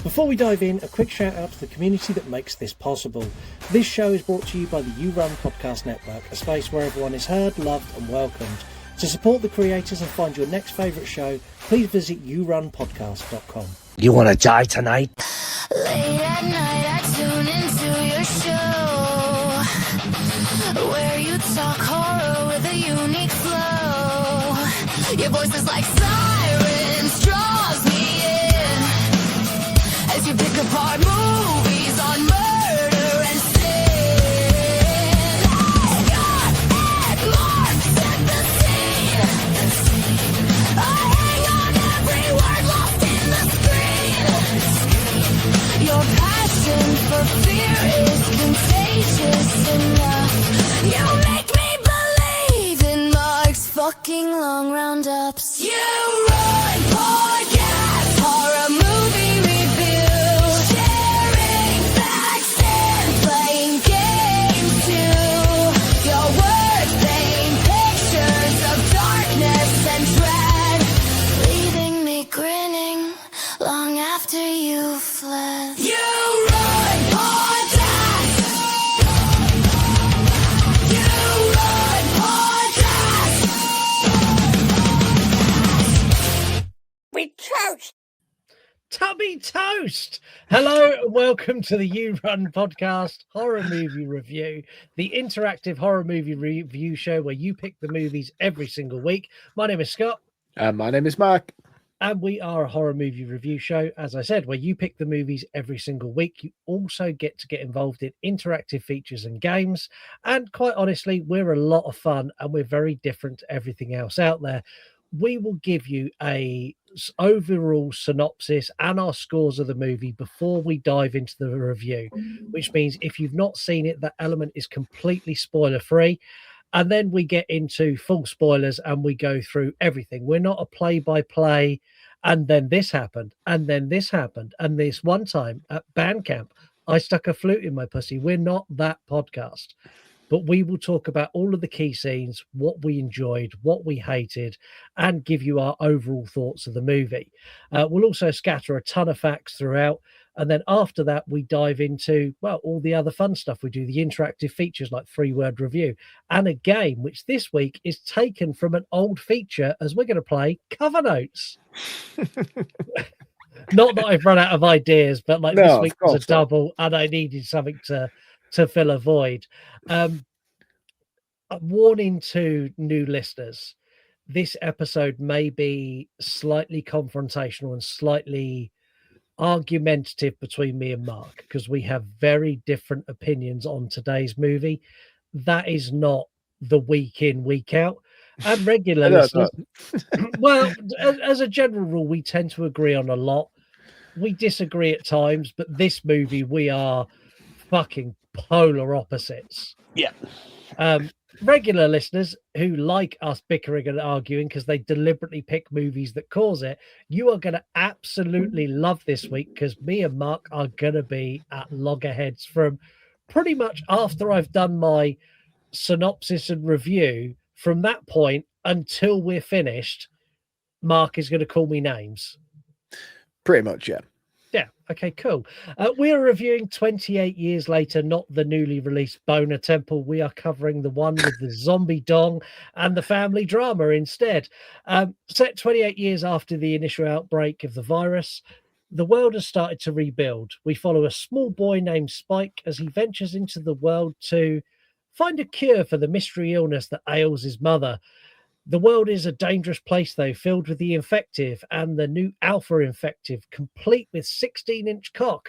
Before we dive in, a quick shout out to the community that makes this possible. This show is brought to you by the You Run Podcast Network, a space where everyone is heard, loved and welcomed. To support the creators and find your next favourite show, please visit yourunpodcast.com. You want to die tonight? Late at night, I tune into your show, where you talk horror with a unique flow. Your voice is like sirens, draws me in, as you pick apart movies on murder and sin. Your head marks at the scene. I hang on every word lost in the screen. Your passion for fear is contagious enough. You make me believe in Mark's fucking long roundups. You run podcast, horror movie review, sharing facts and playing games too. Your words paint pictures of darkness and dread, leaving me grinning long after you fled. You run podcast. You run podcast. We toast! Tubby Toast! Hello and welcome to the You Run Podcast horror movie review, the interactive horror movie review show where you pick the movies every single week. My name is Scott. My name is Mark. And we are a horror movie review show, as I said, where you pick the movies every single week. You also get to get involved in interactive features and games. And quite honestly, we're a lot of fun and we're very different to everything else out there. We will give you a overall synopsis and our scores of the movie before we dive into the review, which means if you've not seen it, that element is completely spoiler free. And then we get into full spoilers and we go through everything. We're not a play-by-play, and then this happened, and then this happened. And this one time at band camp, I stuck a flute in my pussy. We're not that podcast. But we will talk about all of the key scenes, what we enjoyed, what we hated, and give you our overall thoughts of the movie. We'll also scatter a ton of facts throughout. And then after that, we dive into, well, all the other fun stuff. We do the interactive features like 3-word review and a game, which this week is taken from an old feature as we're going to play cover notes. Not that I've run out of ideas, but like this week was a double and I needed something to fill a void. Warning to new listeners, this episode may be slightly confrontational and slightly argumentative between me and Mark because we have very different opinions on today's movie. That is not the week in, week out. And regular listeners, well, as a general rule, we tend to agree on a lot. We disagree at times, but this movie, we are fucking polar opposites. Yeah. Regular listeners who like us bickering and arguing because they deliberately pick movies that cause it, you are going to absolutely love this week because me and Mark are going to be at loggerheads from pretty much after I've done my synopsis and review. From that point until we're finished, Mark is going to call me names. Pretty much, yeah. Yeah, okay, cool. We're reviewing 28 years later, not the newly released Boner Temple. We are covering the one with the zombie dong and the family drama instead. Set 28 years after the initial outbreak of the virus, the world has started to rebuild. We follow a small boy named Spike as he ventures into the world to find a cure for the mystery illness that ails his mother. The world is a dangerous place, though, filled with the infective and the new alpha infective, complete with 16-inch cock.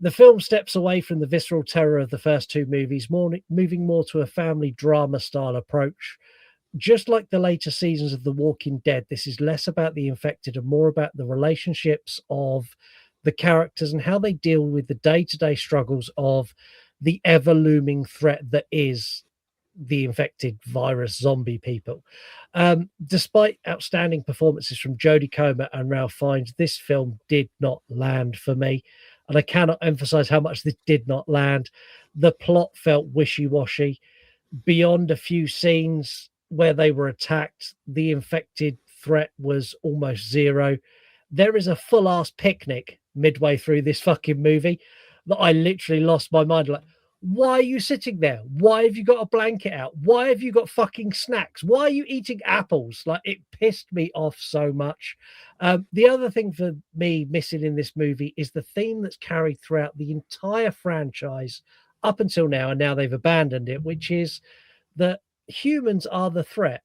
The film steps away from the visceral terror of the first two movies, moving more to a family drama style approach. Just like the later seasons of The Walking Dead, this is less about the infected and more about the relationships of the characters and how they deal with the day-to-day struggles of the ever-looming threat that is the infected virus zombie people. Despite outstanding performances from Jodie Comer and Ralph Fiennes, this film did not land for me. And I cannot emphasize how much this did not land. The plot felt wishy-washy. Beyond a few scenes where they were attacked, the infected threat was almost zero. There is a full-ass picnic midway through this fucking movie that I literally lost my mind. Like, why are you sitting there? Why have you got a blanket out? Why have you got fucking snacks? Why are you eating apples? Like, it pissed me off so much. The other thing for me missing in this movie is the theme that's carried throughout the entire franchise up until now, and now they've abandoned it, which is that humans are the threat.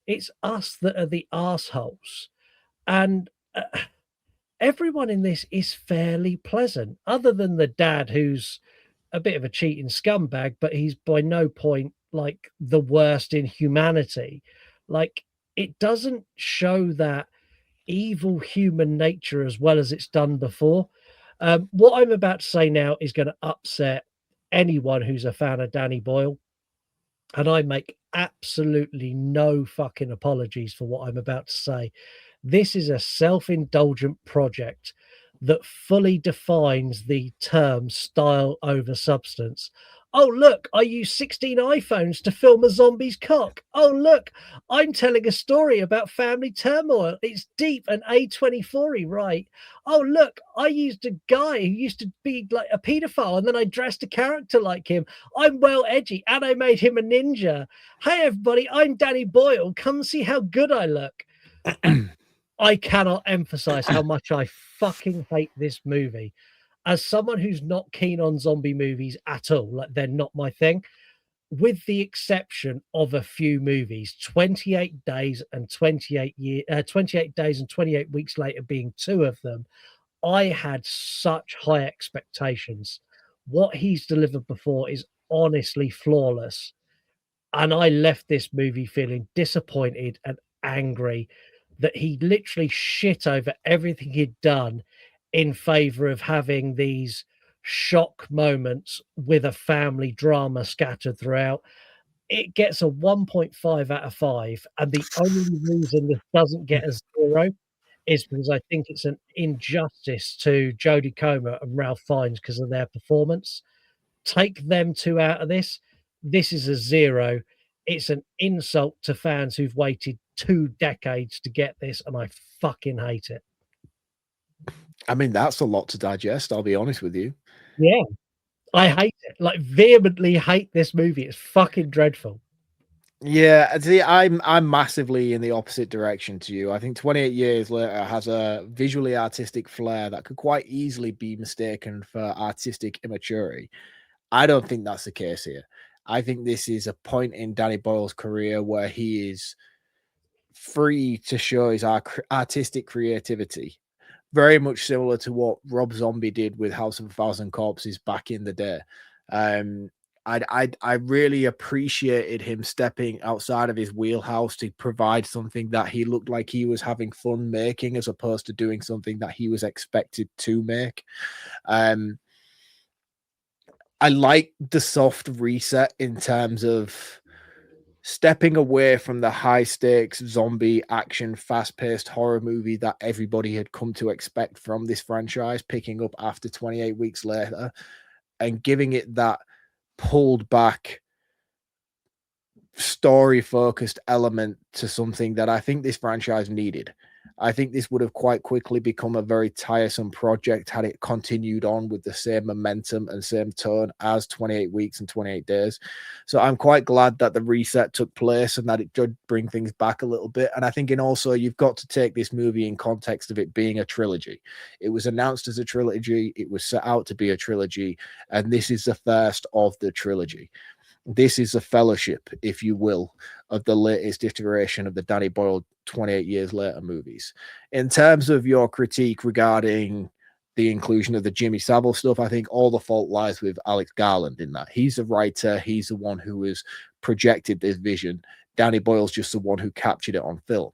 It's us that are the assholes. And everyone in this is fairly pleasant, other than the dad, who's a bit of a cheating scumbag, but he's by no point like the worst in humanity. Like, it doesn't show that evil human nature as well as it's done before. What I'm about to say now is going to upset anyone who's a fan of Danny Boyle, and I make absolutely no fucking apologies for what I'm about to say. This is a self-indulgent project that fully defines the term style over substance. Oh, look, I use 16 iPhones to film a zombie's cock. Oh, look, I'm telling a story about family turmoil. It's deep and A24y, right? Oh, look, I used a guy who used to be like a pedophile and then I dressed a character like him. I'm well edgy and I made him a ninja. Hey, everybody, I'm Danny Boyle. Come see how good I look. I cannot emphasize how much I fucking hate this movie. As someone who's not keen on zombie movies at all, like they're not my thing, with the exception of a few movies, 28 days and 28 days and 28 weeks later being two of them, I had such high expectations. What he's delivered before is honestly flawless. And I left this movie feeling disappointed and angry that he literally shit over everything he'd done in favor of having these shock moments with a family drama scattered throughout. It gets a 1.5 out of 5. And the only reason this doesn't get a 0 is because I think it's an injustice to Jodie Comer and Ralph Fiennes because of their performance. Take them two out of this. This is a 0. It's an insult to fans who've waited 2 decades to get this, and I fucking hate it. I mean, that's a lot to digest, I'll be honest with you. Yeah. I hate it. Like, vehemently hate this movie. It's fucking dreadful. Yeah, see, I'm massively in the opposite direction to you. I think 28 Years Later has a visually artistic flair that could quite easily be mistaken for artistic immaturity. I don't think that's the case here. I think this is a point in Danny Boyle's career where he is free to show his artistic creativity. Very much similar to what Rob Zombie did with House of a Thousand Corpses back in the day. I really appreciated him stepping outside of his wheelhouse to provide something that he looked like he was having fun making, as opposed to doing something that he was expected to make. I like the soft reset in terms of stepping away from the high stakes zombie action, fast paced horror movie that everybody had come to expect from this franchise, picking up after 28 weeks later and giving it that pulled back, story focused element to something that I think this franchise needed. I think this would have quite quickly become a very tiresome project had it continued on with the same momentum and same tone as 28 weeks and 28 days. So I'm quite glad that the reset took place and that it did bring things back a little bit. And I think also you've got to take this movie in context of it being a trilogy. It was announced as a trilogy. It was set out to be a trilogy. And this is the first of the trilogy. This is a fellowship, if you will, of the latest iteration of the Danny Boyle 28 Years Later movies. In terms of your critique regarding the inclusion of the Jimmy Saville stuff, I think all the fault lies with Alex Garland in that. He's the writer. He's the one who has projected this vision. Danny Boyle's just the one who captured it on film.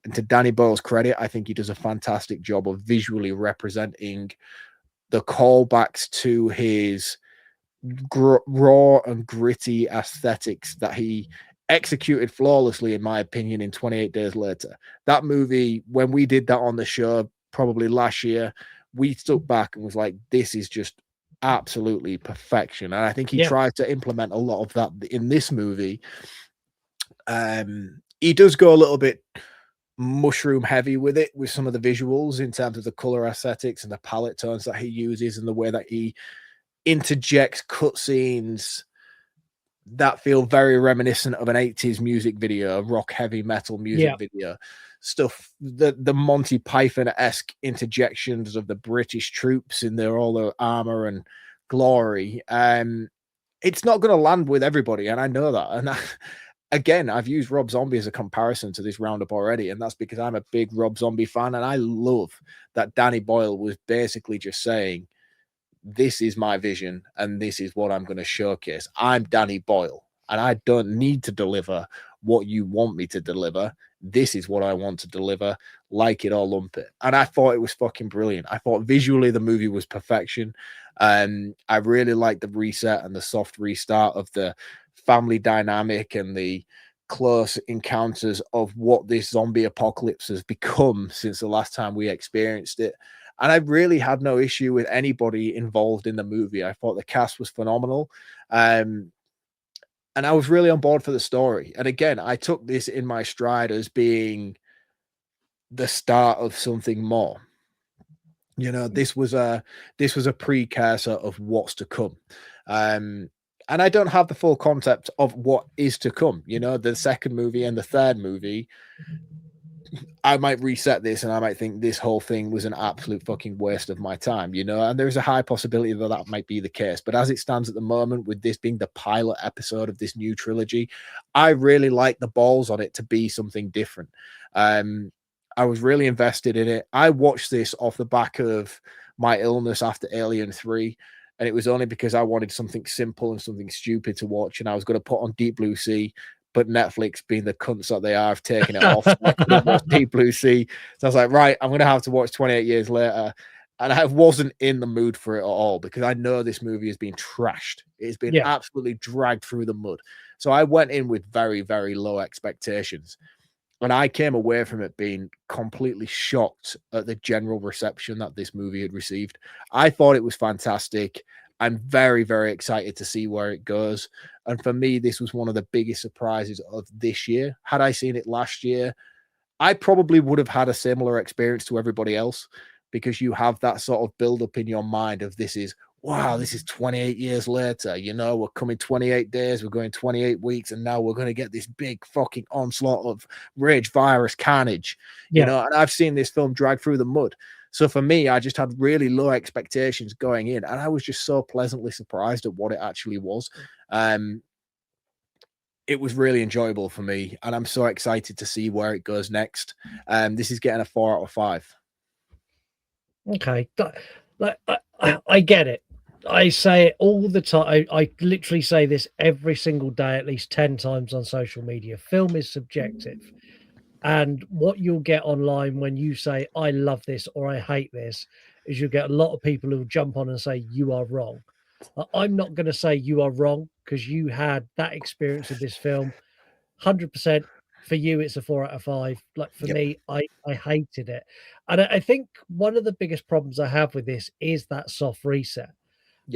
And to Danny Boyle's credit, I think he does a fantastic job of visually representing the callbacks to his raw and gritty aesthetics that he executed flawlessly, in my opinion, in 28 Days Later. That movie, when we did that on the show probably last year, we stuck back and was like, this is just absolutely perfection. And I think he tried to implement a lot of that in this movie. He does go a little bit mushroom heavy with it, with some of the visuals in terms of the color aesthetics and the palette tones that he uses and the way that he interjects cutscenes that feel very reminiscent of an 80s music video, a rock heavy metal music video stuff. The Monty Python-esque interjections of the British troops in their all their armor and glory. It's not going to land with everybody, and I know that. And again, I've used Rob Zombie as a comparison to this roundup already, and that's because I'm a big Rob Zombie fan, and I love that Danny Boyle was basically just saying, this is my vision, and this is what I'm going to showcase. I'm Danny Boyle, and I don't need to deliver what you want me to deliver. This is what I want to deliver, like it or lump it. And I thought it was fucking brilliant. I thought visually the movie was perfection. I really liked the reset and the soft restart of the family dynamic and the close encounters of what this zombie apocalypse has become since the last time we experienced it. And I really had no issue with anybody involved in the movie. I thought the cast was phenomenal. And I was really on board for the story. And again, I took this in my stride as being the start of something more. You know, this was a precursor of what's to come. And I don't have the full concept of what is to come. You know, the second movie and the third movie, I might reset this and I might think this whole thing was an absolute fucking waste of my time, you know, and there's a high possibility that that might be the case. But as it stands at the moment, with this being the pilot episode of this new trilogy, I really like the balls on it to be something different. I was really invested in it. I watched this off the back of my illness after Alien 3. And it was only because I wanted something simple and something stupid to watch. And I was going to put on Deep Blue Sea, but Netflix, being the cunts that they are, have taken it off. I couldn't watch Deep Blue Sea. So I was like, right, I'm going to have to watch 28 Years Later. And I wasn't in the mood for it at all because I know this movie has been trashed. It's been absolutely dragged through the mud. So I went in with very, very low expectations. And I came away from it being completely shocked at the general reception that this movie had received. I thought it was fantastic. I'm very, very excited to see where it goes. And for me, this was one of the biggest surprises of this year. Had I seen it last year, I probably would have had a similar experience to everybody else, because you have that sort of build up in your mind of this is 28 years later, you know, we're coming 28 days, we're going 28 weeks, and now we're going to get this big fucking onslaught of rage, virus, carnage, you know, and I've seen this film drag through the mud. So for me, I just had really low expectations going in, and I was just so pleasantly surprised at what it actually was. It was really enjoyable for me, and I'm so excited to see where it goes next. This is getting a 4 out of 5. Okay. I get it. I say it all the time. I literally say this every single day, at least 10 times on social media. Film is subjective. And what you'll get online when you say, I love this or I hate this, is you'll get a lot of people who will jump on and say, you are wrong. I'm not going to say you are wrong, because you had that experience of this film. 100% for you, it's a 4 out of 5. Like for me, I hated it. And I think one of the biggest problems I have with this is that soft reset.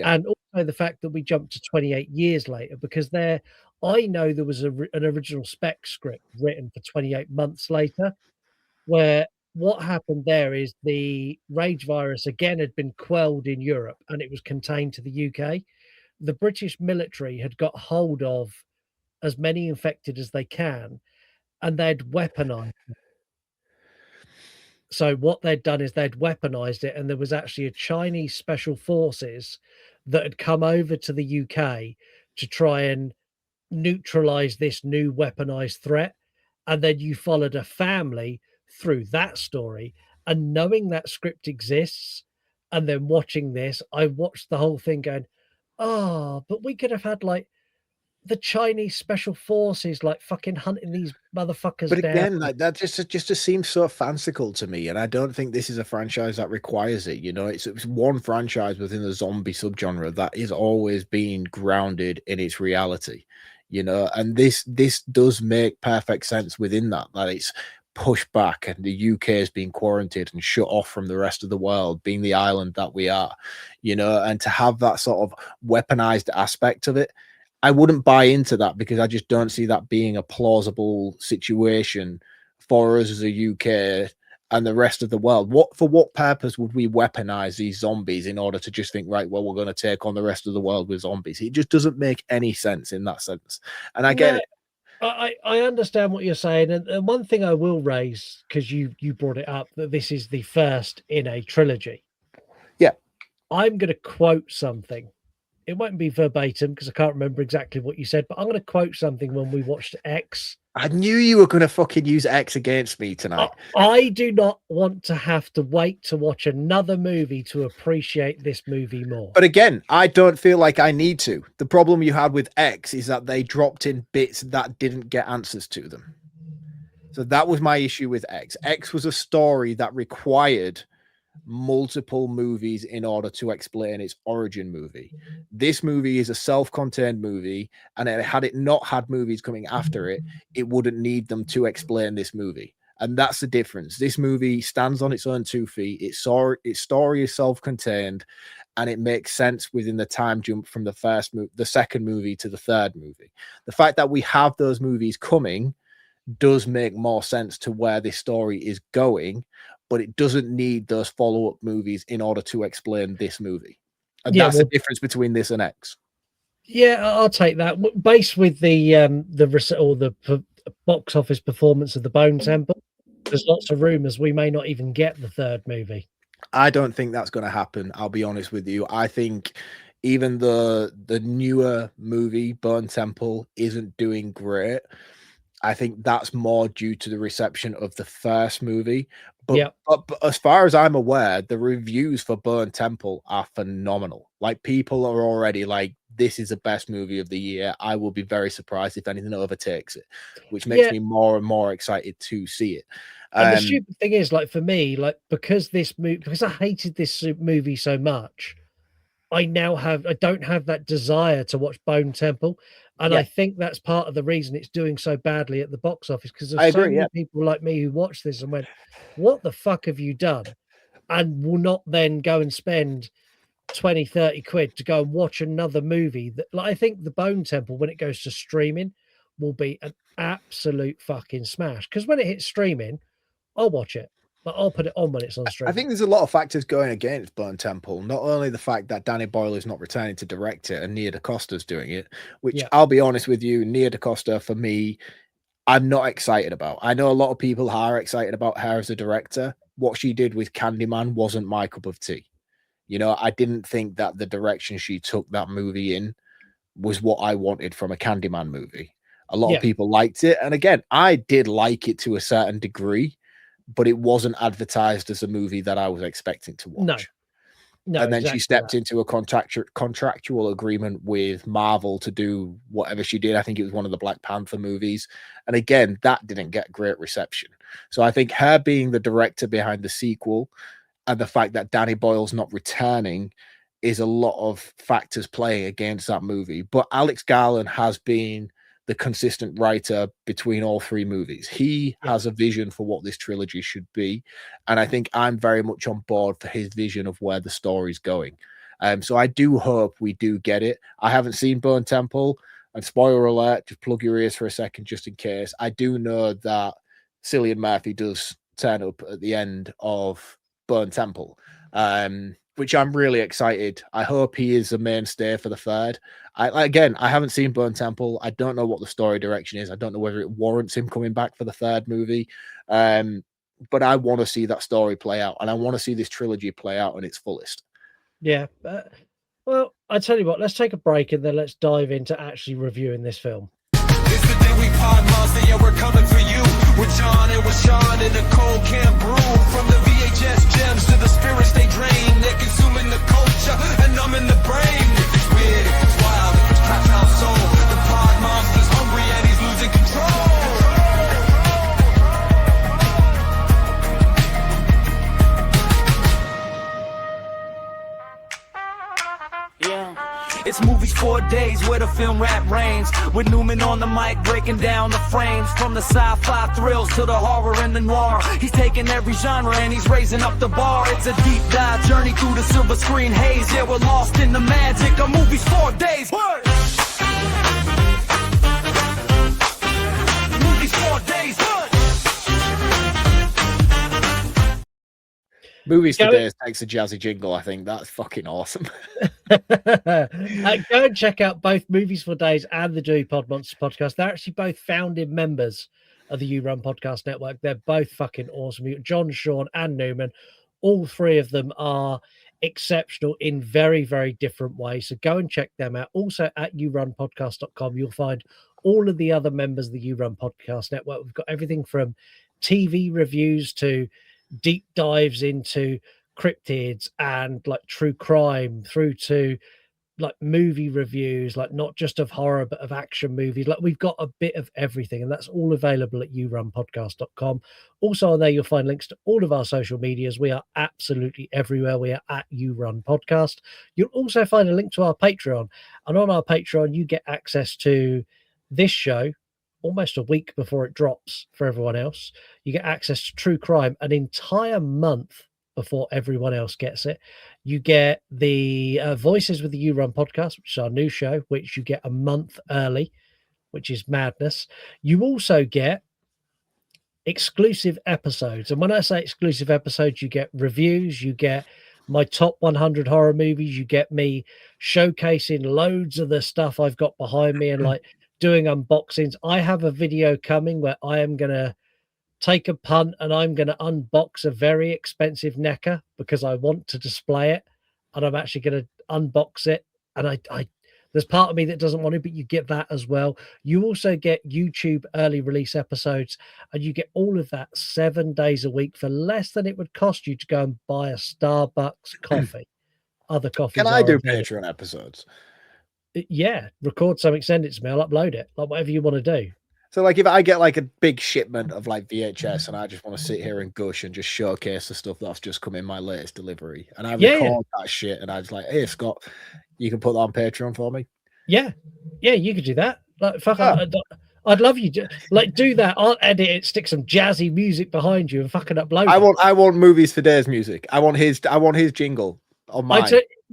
And also the fact that we jumped to 28 years later, because I know there was an original spec script written for 28 months later, where what happened there is the rage virus again had been quelled in Europe and it was contained to the UK. The British military had got hold of as many infected as they can, and they'd weaponized it. So what they'd done is they'd weaponized it, and there was actually a Chinese special forces that had come over to the UK to try and neutralize this new weaponized threat. And then you followed a family through that story, and knowing that script exists and then watching this, I watched the whole thing going, oh, but we could have had like the Chinese special forces like fucking hunting these motherfuckers But down. again, like that just seems so fanciful to me, and I don't think this is a franchise that requires it. You know, it's one franchise within the zombie subgenre that is always being grounded in its reality. You know, and this does make perfect sense within that it's pushed back, and the UK is being quarantined and shut off from the rest of the world, being the island that we are. You know, and to have that sort of weaponized aspect of it, I wouldn't buy into that, because I just don't see that being a plausible situation for us as a UK and the rest of the world. For what purpose would we weaponize these zombies in order to just think, right, well, we're going to take on the rest of the world with zombies? It just doesn't make any sense in that sense. And I get it. I understand what you're saying, and one thing I will raise, because you brought it up, that this is the first in a trilogy. Yeah. I'm going to quote something. It won't be verbatim because I can't remember exactly what you said, but I'm going to quote something when we watched X. I knew you were going to fucking use X against me tonight. I do not want to have to wait to watch another movie to appreciate this movie more. But again, I don't feel like I need to. The problem you had with X is that they dropped in bits that didn't get answers to them. So that was my issue with X. X was a story that required multiple movies in order to explain its origin movie. This movie is a self-contained movie, and had it not had movies coming after it, it wouldn't need them to explain this movie. And that's the difference. This movie stands on its own 2 feet. Its story is self-contained, and it makes sense within the time jump from the second movie to the third movie. The fact that we have those movies coming does make more sense to where this story is going, but it doesn't need those follow-up movies in order to explain this movie. And that's the difference between this and X. Yeah, I'll take that. Based with the box office performance of the Bone Temple, there's lots of rumors we may not even get the third movie. I don't think that's going to happen. I'll be honest with you. I think even the newer movie, Bone Temple, isn't doing great. I think that's more due to the reception of the first movie. But as far as I'm aware, the reviews for Bone Temple are phenomenal. Like, people are already like, this is the best movie of the year. I will be very surprised if anything overtakes it, which makes me more and more excited to see it. And the stupid thing is, like, for me, like, because I hated this movie so much, I don't have that desire to watch Bone Temple. And I think that's part of the reason it's doing so badly at the box office, because there's so many people like me who watched this and went, what the fuck have you done? And will not then go and spend 20, 30 quid to go and watch another movie. That, like, I think the Bone Temple, when it goes to streaming, will be an absolute fucking smash. Because when it hits streaming, I'll watch it. But I'll put it on when it's on stream. I think there's a lot of factors going against Bone Temple. Not only the fact that Danny Boyle is not returning to direct it and Nia DaCosta's doing it, which I'll be honest with you, Nia DaCosta, for me, I'm not excited about. I know a lot of people are excited about her as a director. What she did with Candyman wasn't my cup of tea. You know, I didn't think that the direction she took that movie in was what I wanted from a Candyman movie. A lot of people liked it. And again, I did like it to a certain degree, but it wasn't advertised as a movie that I was expecting to watch. No, and then she stepped into a contractual agreement with Marvel to do whatever she did. I think it was one of the Black Panther movies. And again, that didn't get great reception. So I think her being the director behind the sequel and the fact that Danny Boyle's not returning is a lot of factors playing against that movie. But Alex Garland has been the consistent writer between all three movies. He has a vision for what this trilogy should be. And I think I'm very much on board for his vision of where the story's going. So I do hope we do get it. I haven't seen Bone Temple, and spoiler alert, just plug your ears for a second, just in case. I do know that Cillian Murphy does turn up at the end of Bone Temple, which I'm really excited. I hope he is a mainstay for the third. I haven't seen Bone Temple. I don't know what the story direction is. I don't know whether it warrants him coming back for the third movie. But I want to see that story play out, and I want to see this trilogy play out in its fullest. Yeah. Well, I tell you what, let's take a break and then let's dive into actually reviewing this film. It's the day we pod monster, yeah, we're coming for you. With John and with Sean in the cold can brew. From the VHS gems to the spirits they drain. They're consuming the culture and numbing the brain. If it's weird, if it's wild, if it's trapped our soul, the pod monster's hungry and he's losing control. It's movies 4 days where the film rap reigns. With Newman on the mic breaking down the frames. From the sci-fi thrills to the horror and the noir. He's taking every genre and he's raising up the bar. It's a deep dive journey through the silver screen haze. Yeah, we're lost in the magic of movies 4 days. Word. Movies 4 days. Word. Movies Go- Today takes a jazzy jingle. I think that's fucking awesome. Go and check out both Movies for Days and the Dewey Pod Monsters podcast. They're actually both founding members of the You Run Podcast Network. They're both fucking awesome. You got John, Sean, and Newman. All three of them are exceptional in very, very different ways. So go and check them out. Also at yourunpodcast.com, you'll find all of the other members of the You Run Podcast Network. We've got everything from TV reviews to deep dives into cryptids and like true crime through to like movie reviews, like not just of horror but of action movies. Like we've got a bit of everything, and that's all available at yourunpodcast.com. Also on there you'll find links to all of our social medias. We are absolutely everywhere. We are at You Run Podcast. You'll also find a link to our Patreon, and on our Patreon you get access to this show almost a week before it drops for everyone else. You get access to True Crime an entire month before everyone else gets it. You get the Voices with the You Run podcast, which is our new show, which you get a month early, which is madness. You also get exclusive episodes. And when I say exclusive episodes, you get reviews, you get my top 100 horror movies, you get me showcasing loads of the stuff I've got behind me and like doing unboxings. I have a video coming where I am going to take a punt and I'm going to unbox a very expensive NECA because I want to display it, and I'm actually going to unbox it. And I there's part of me that doesn't want to, but you get that as well. You also get YouTube early release episodes, and you get all of that 7 days a week for less than it would cost you to go and buy a Starbucks coffee. Other coffees. Can I do Patreon episodes? Yeah, record something, send it to me, I'll upload it, like whatever you want to do. So, like, if I get like a big shipment of like VHS and I just want to sit here and gush and just showcase the stuff that's just come in my latest delivery, and I record that shit, and I just like, hey, Scott, you can put that on Patreon for me. Yeah, you could do that. Like, fuck, I'd love you to like do that. I'll edit it, stick some jazzy music behind you, and fucking upload it. I want Movies for Days music. I want his jingle on mine.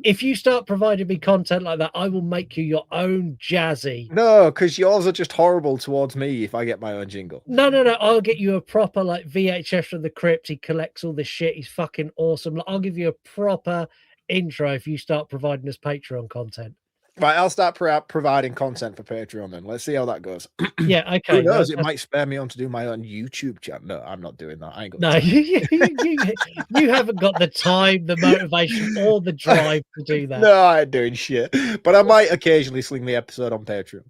If you start providing me content like that, I will make you your own jazzy. No, because yours are just horrible towards me if I get my own jingle. No. I'll get you a proper like VHS from the crypt. He collects all this shit. He's fucking awesome. Like, I'll give you a proper intro if you start providing us Patreon content. Right, I'll start providing content for Patreon then. Let's see how that goes. Yeah, okay. Who knows? It might spur me on to do my own YouTube channel. No, I'm not doing that. I ain't got no, you haven't got the time, the motivation, or the drive to do that. No, I ain't doing shit. But I might occasionally sling the episode on Patreon.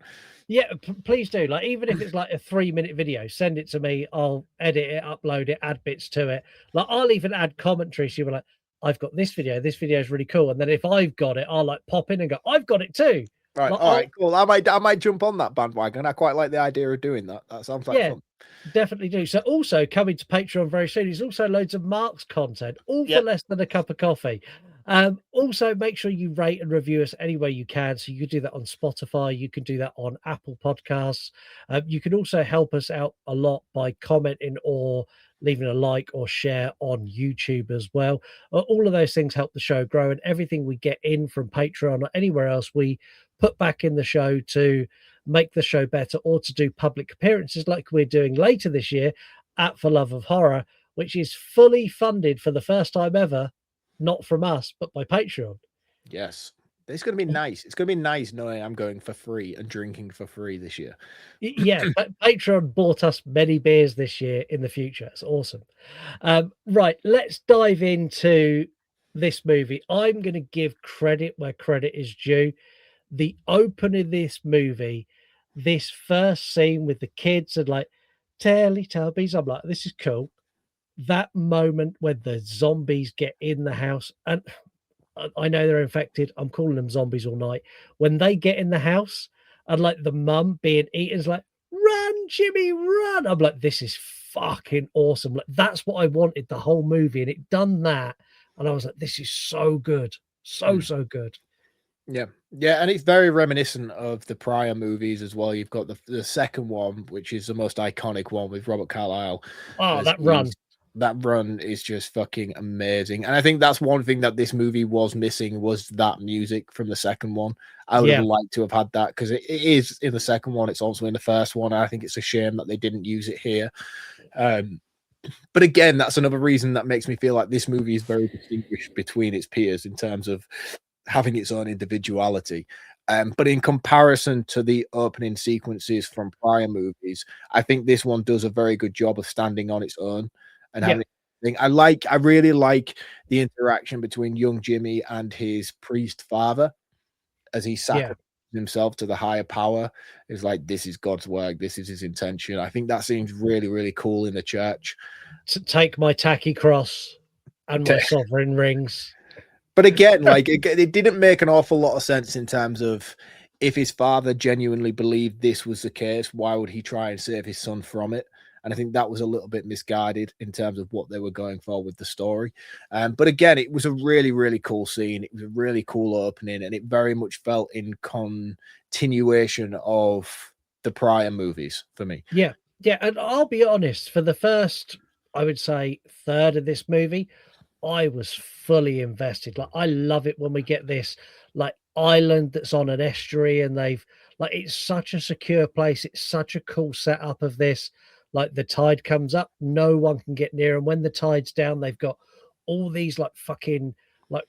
Yeah, please do. Like, even if it's like a 3-minute video, send it to me. I'll edit it, upload it, add bits to it. Like, I'll even add commentary. So you're like, I've got this video. This video is really cool. And then if I've got it, I'll like pop in and go, I've got it too. Right. Like, all right, cool. I might jump on that bandwagon. I quite like the idea of doing that. That sounds like fun. Definitely do. So also coming to Patreon very soon is also loads of Mark's content, all for less than a cup of coffee. Also make sure you rate and review us any way you can. So you can do that on Spotify, you can do that on Apple Podcasts. You can also help us out a lot by commenting or leaving a like or share on YouTube as well. All of those things help the show grow, and everything we get in from Patreon or anywhere else we put back in the show to make the show better, or to do public appearances like we're doing later this year at For Love of Horror, which is fully funded for the first time ever, not from us, but by Patreon. Yes. It's going to be nice. It's going to be nice knowing I'm going for free and drinking for free this year. Yeah, but Patreon bought us many beers this year in the future. It's awesome. Right, let's dive into this movie. I'm going to give credit where credit is due. The opening of this movie, this first scene with the kids and like Teletubbies, I'm like, this is cool. That moment when the zombies get in the house, and I know they're infected. I'm calling them zombies all night. When they get in the house and like the mum being eaten is like, run, Jimmy, run. I'm like, this is fucking awesome. Like, that's what I wanted the whole movie. And it done that. And I was like, this is so good. So good. Yeah. Yeah. And it's very reminiscent of the prior movies as well. You've got the second one, which is the most iconic one with Robert Carlyle. Oh, that run. That run is just fucking amazing. And I think that's one thing that this movie was missing, was that music from the second one. I would have liked to have had that, because it is in the second one. It's also in the first one. I think it's a shame that they didn't use it here. But again, that's another reason that makes me feel like this movie is very distinguished between its peers in terms of having its own individuality. But in comparison to the opening sequences from prior movies, I think this one does a very good job of standing on its own and Yeah, having. I really like the interaction between young Jimmy and his priest father as he yeah. sacrifices himself to the higher power. Is like, this is God's work, this is his intention. I think that seems really, really cool in the church. To take my tacky cross and my sovereign rings. But again, like it didn't make an awful lot of sense in terms of if his father genuinely believed this was the case, why would he try and save his son from it? And I think that was a little bit misguided in terms of what they were going for with the story. But again, it was a really, really cool scene. It was a really cool opening, and it very much felt in continuation of the prior movies for me. Yeah, yeah, and I'll be honest, for the first, I would say, third of this movie, I was fully invested. Like, I love it when we get this like island that's on an estuary and they've like it's such a secure place. It's such a cool setup of this. Like the tide comes up, no one can get near, and when the tide's down, they've got all these like fucking like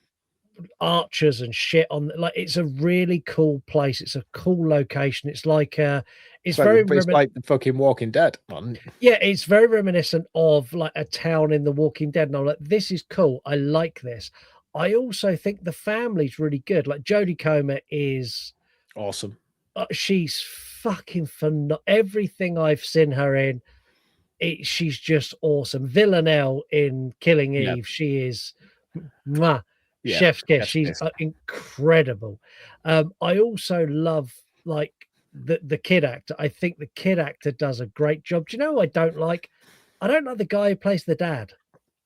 archers and shit on like it's a really cool place. It's a cool location. It's like it's very It's like the fucking Walking Dead, man. yeah, it's very reminiscent of like a town in The Walking Dead. And I'm like, this is cool. I like this. I also think the family's really good. Like Jodie Comer is Awesome. she's fucking phenomenal. Everything I've seen her in, she's just awesome. Villanelle in Killing Yeah. Eve, she is mwah, Yeah, chef's kiss. chef's She's kiss. Incredible. I also love like the kid actor. I think the kid actor does a great job. Do you know who I don't like? I don't like the guy who plays the dad.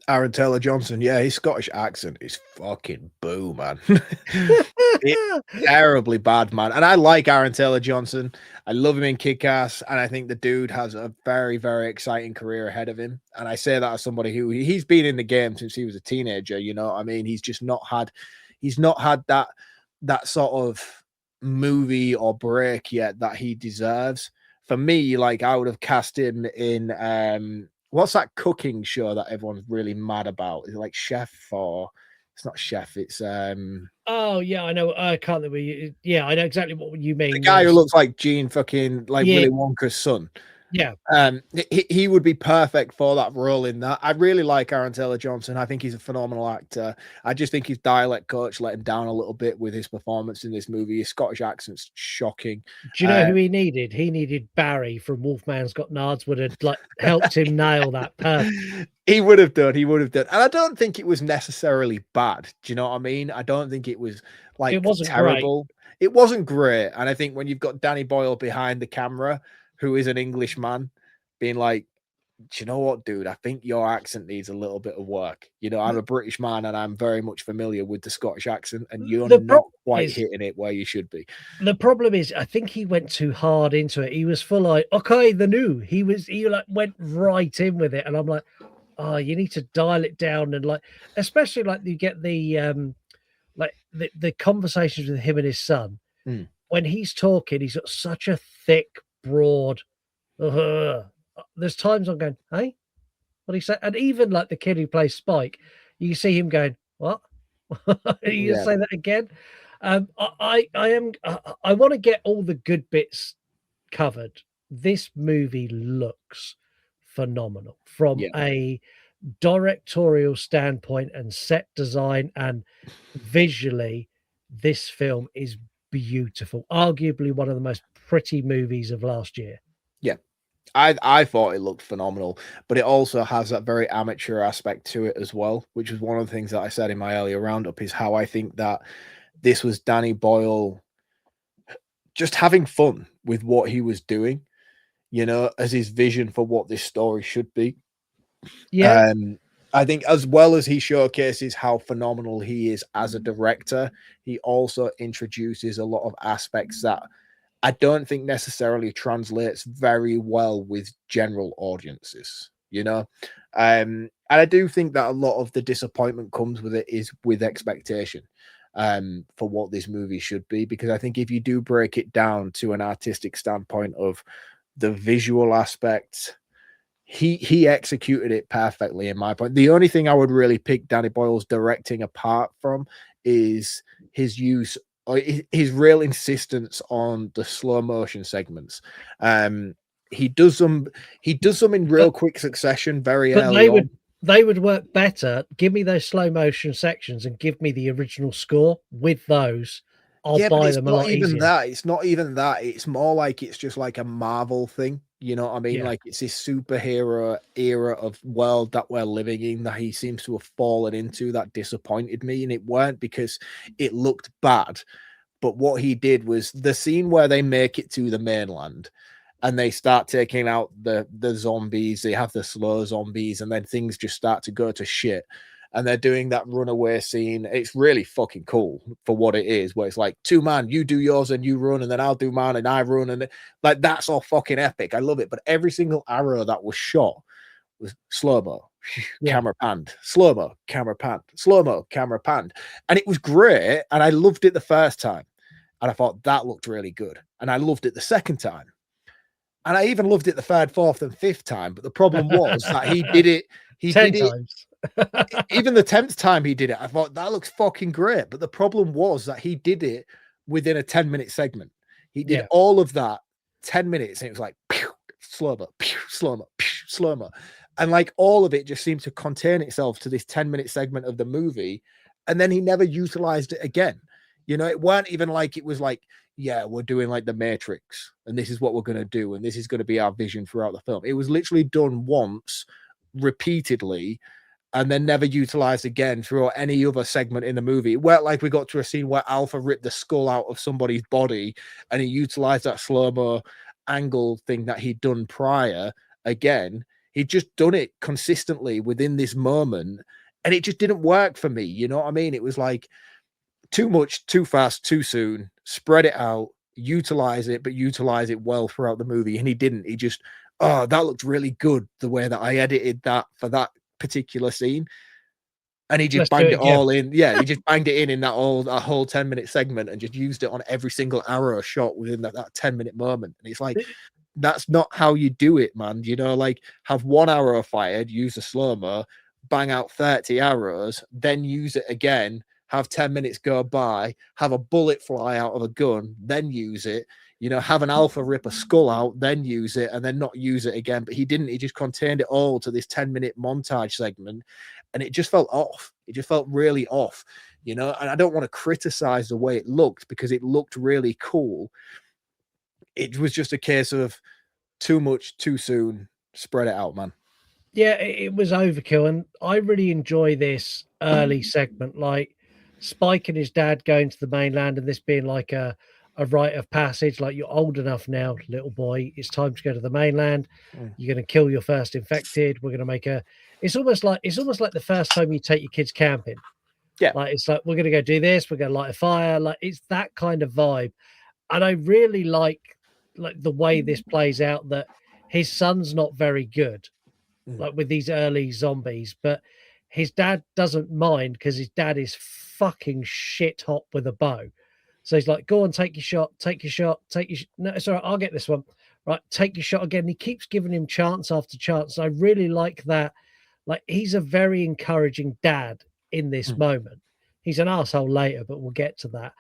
Aaron Taylor Johnson, yeah, his Scottish accent is fucking boo, man. It's terribly bad, man. And I like Aaron Taylor Johnson. I love him in Kick-Ass, and I think the dude has a very, very exciting career ahead of him. And I say that as somebody who he's been in the game since he was a teenager. You know what I mean? He's just not had that sort of movie or break yet that he deserves. For me, like I would have cast him in what's that cooking show that everyone's really mad about? Is it like Chef or it's not Chef, it's Oh yeah, I know. I can't think. Yeah, I know exactly what you mean. the guy who Yes. looks like Gene fucking like Yeah, Willy Wonka's son. yeah. He would be perfect for that role in that. I really like Aaron Taylor Johnson. I think he's a phenomenal actor. I just think his dialect coach let him down a little bit with his performance in this movie. His Scottish accent's shocking. Do you know who he needed? He needed Barry from Wolfman's Got Nards would have like helped him nail that perfect. He would have done. He would have done. And I don't think it was necessarily bad. Do you know what I mean? I don't think it was like It wasn't terrible. It wasn't great. And I think when you've got Danny Boyle behind the camera, who is an English man, being like, do you know what, dude? I think your accent needs a little bit of work. You know, I'm a British man and I'm very much familiar with the Scottish accent, and you're The not problem quite is hitting it where you should be. the problem is I think he went too hard into it. He was full like, okay, the new. He like went right in with it. And I'm like, oh, you need to dial it down and like, especially like you get the like the conversations with him and his son. Mm. When he's talking, he's got such a thick, broad. There's times I'm going, hey, what he said, and even like the kid who plays Spike, you can see him going, what? You Yeah. say that again? I want to get all the good bits covered. This movie looks phenomenal from Yeah. a directorial standpoint and set design, and visually, this film is beautiful. Arguably one of the most pretty movies of last year. Yeah. I thought it looked phenomenal, but it also has that very amateur aspect to it as well, which was one of the things that I said in my earlier roundup, is how I think that this was Danny Boyle just having fun with what he was doing, you know, as his vision for what this story should be. Yeah. I think as well as he showcases how phenomenal he is as a director, he also introduces a lot of aspects that I don't think necessarily translates very well with general audiences, you know? And I do think that a lot of the disappointment comes with it is with expectation for what this movie should be. Because I think if you do break it down to an artistic standpoint of the visual aspect, he executed it perfectly in my point. The only thing I would really pick Danny Boyle's directing apart from is his use, or his real insistence on the slow motion segments. He does them in real quick succession very But early on. they would work better. Give me those slow motion sections and give me the original score with those. I'll Yeah, but buy it's them a not lot even easier. that. It's not even that. It's more like it's just like a Marvel thing. You know what I mean? Yeah. Like it's this superhero era of world that we're living in that he seems to have fallen into that disappointed me. And it weren't because it looked bad, but what he did was the scene where they make it to the mainland and they start taking out the zombies. They have the slow zombies, and then things just start to go to shit. And they're doing that runaway scene. It's really fucking cool for what it is, where it's like 2-man, you do yours and you run, and then I'll do mine and I run, and like that's all fucking epic. I love it. But every single arrow that was shot was slow-mo, Yeah. camera panned, slow-mo, camera panned, slow-mo, camera panned. And it was great. And I loved it the first time. And I thought that looked really good. And I loved it the second time. And I even loved it the third, fourth, and fifth time. But the problem was that he did it. He 10 did it. times. Even the 10th time he did it, I thought that looks fucking great. But the problem was that he did it within a 10-minute segment. He did Yeah. all of that 10 minutes, and it was like slow-mo, slow-mo, slow-mo. And like all of it just seemed to contain itself to this 10-minute segment of the movie. And then he never utilized it again. You know, it weren't even like it was like, yeah, we're doing like the Matrix, and this is what we're going to do, and this is going to be our vision throughout the film. It was literally done once, repeatedly, and then never utilized again throughout any other segment in the movie. It weren't like we got to a scene where Alpha ripped the skull out of somebody's body and he utilized that slow-mo angle thing that he'd done prior again. He'd just done it consistently within this moment, and it just didn't work for me. You know what I mean? It was like too much, too fast, too soon, spread it out, utilize it, but utilize it well throughout the movie. And he didn't. He just, oh, that looked really good the way that I edited that for that particular scene. And he just banged it all in. Yeah, he just banged it in that whole 10-minute segment and just used it on every single arrow shot within that 10-minute moment. And it's like, that's not how you do it, man. You know, like have one arrow fired, use a slow-mo, bang out 30 arrows, then use it again, have 10 minutes go by, have a bullet fly out of a gun, then use it, you know, have an Alpha rip a skull out, then use it, and then not use it again. But he didn't. He just contained it all to this 10-minute montage segment, and it just felt off. It just felt really off, you know. And I don't want to criticize the way it looked because it looked really cool. It was just a case of too much, too soon, spread it out, man. Yeah, it was overkill, and I really enjoy this early segment, like Spike and his dad going to the mainland, and this being like a rite of passage. Like, you're old enough now, little boy. It's time to go to the mainland. You're going to kill your first infected. We're going to make a. It's almost like the first time you take your kids camping. Yeah, like it's like we're going to go do this. We're going to light a fire. Like, it's that kind of vibe, and I really like the way this plays out. That his son's not very good, like with these early zombies, but his dad doesn't mind because his dad is fucking shit hot with a bow. So he's like, go on, take your shot, no, it's all right, I'll get this one. Right, take your shot again. He keeps giving him chance after chance. I really like that. Like, he's a very encouraging dad in this moment. He's an asshole later, but we'll get to that.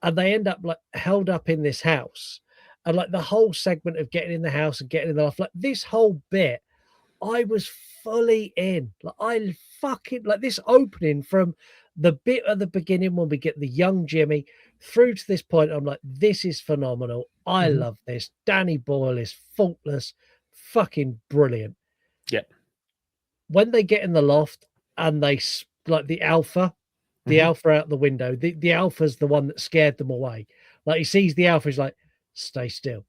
And they end up like held up in this house. And like the whole segment of getting in the house and getting in the loft, like this whole bit, I was fully in. Like, I fucking like this opening from the bit at the beginning when we get the young Jimmy through to this point. I'm like, this is phenomenal. I love this. Danny Boyle is faultless, fucking brilliant. Yeah. When they get in the loft and they like the alpha out the window, the alpha's the one that scared them away. Like, he sees the alpha, he's like, stay still.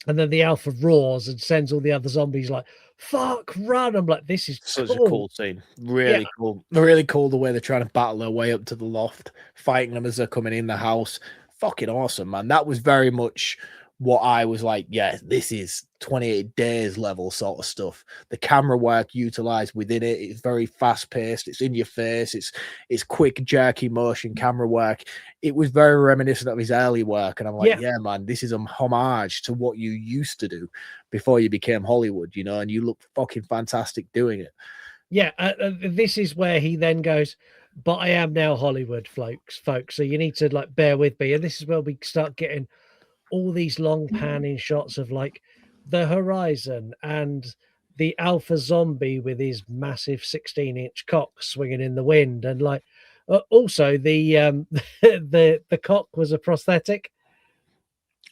And then the alpha roars and sends all the other zombies like, fuck, run. I'm like, this is such cool. a cool scene. Really cool. Really cool the way they're trying to battle their way up to the loft, fighting them as they're coming in the house. Fucking awesome, man. That was very much what I was like, yeah, this is 28 Days level sort of stuff. The camera work utilized within it, it's very fast paced, it's in your face, it's quick, jerky motion camera work. It was very reminiscent of his early work. And I'm like, yeah, man, this is a homage to what you used to do before you became Hollywood, you know, and you look fucking fantastic doing it. Yeah, this is where he then goes, but I am now Hollywood, folks. So you need to like bear with me. And this is where we start getting all these long panning shots of like the horizon and the alpha zombie with his massive 16-inch cock swinging in the wind, and like also the the cock was a prosthetic.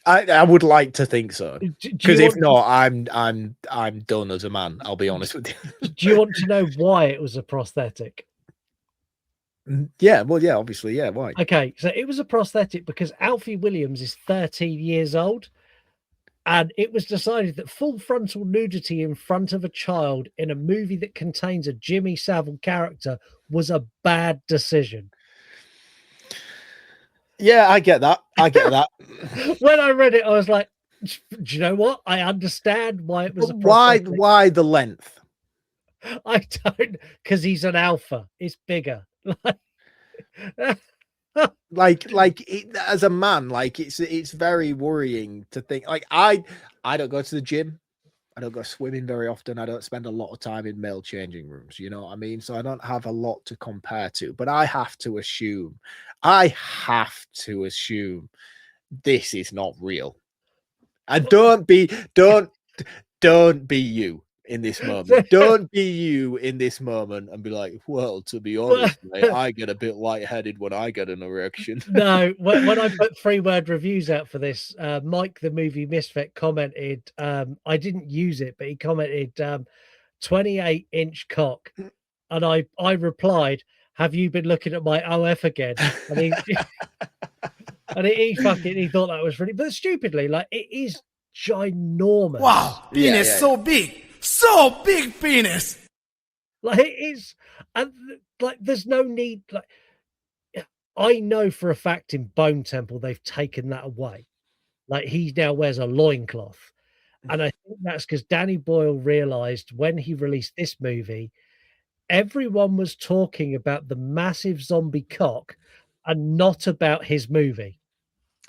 I would like to think so, because if not, I'm done as a man. I'll be honest with you. Do you want to know why it was a prosthetic? Yeah, well, yeah, obviously, yeah. Why? Okay, so it was a prosthetic because Alfie Williams is 13 years old, and it was decided that full frontal nudity in front of a child in a movie that contains a Jimmy Saville character was a bad decision. Yeah, I get that. I get that. When I read it, I was like, do you know what? I understand why it was a prosthetic. Why the length? I don't, because he's an alpha. It's bigger. As a man, like it's very worrying to think. Like I don't go to the gym. I don't go swimming very often. I don't spend a lot of time in male changing rooms. You know what I mean? So I don't have a lot to compare to. But I have to assume this is not real. And don't be you in this moment. Don't be you in this moment and be like, well, to be honest, mate, I get a bit lightheaded when I get an erection. No, when I put 3-word reviews out for this, Mike, the movie Misfit, commented, I didn't use it, but he commented 28-inch cock. And I replied, have you been looking at my OF again? And he and he thought that was really, but stupidly, like it is ginormous. Wow, penis so big penis. Like it is, and like there's no need. Like I know for a fact in Bone Temple they've taken that away. Like he now wears a loincloth, and I think that's because Danny Boyle realized when he released this movie, everyone was talking about the massive zombie cock and not about his movie.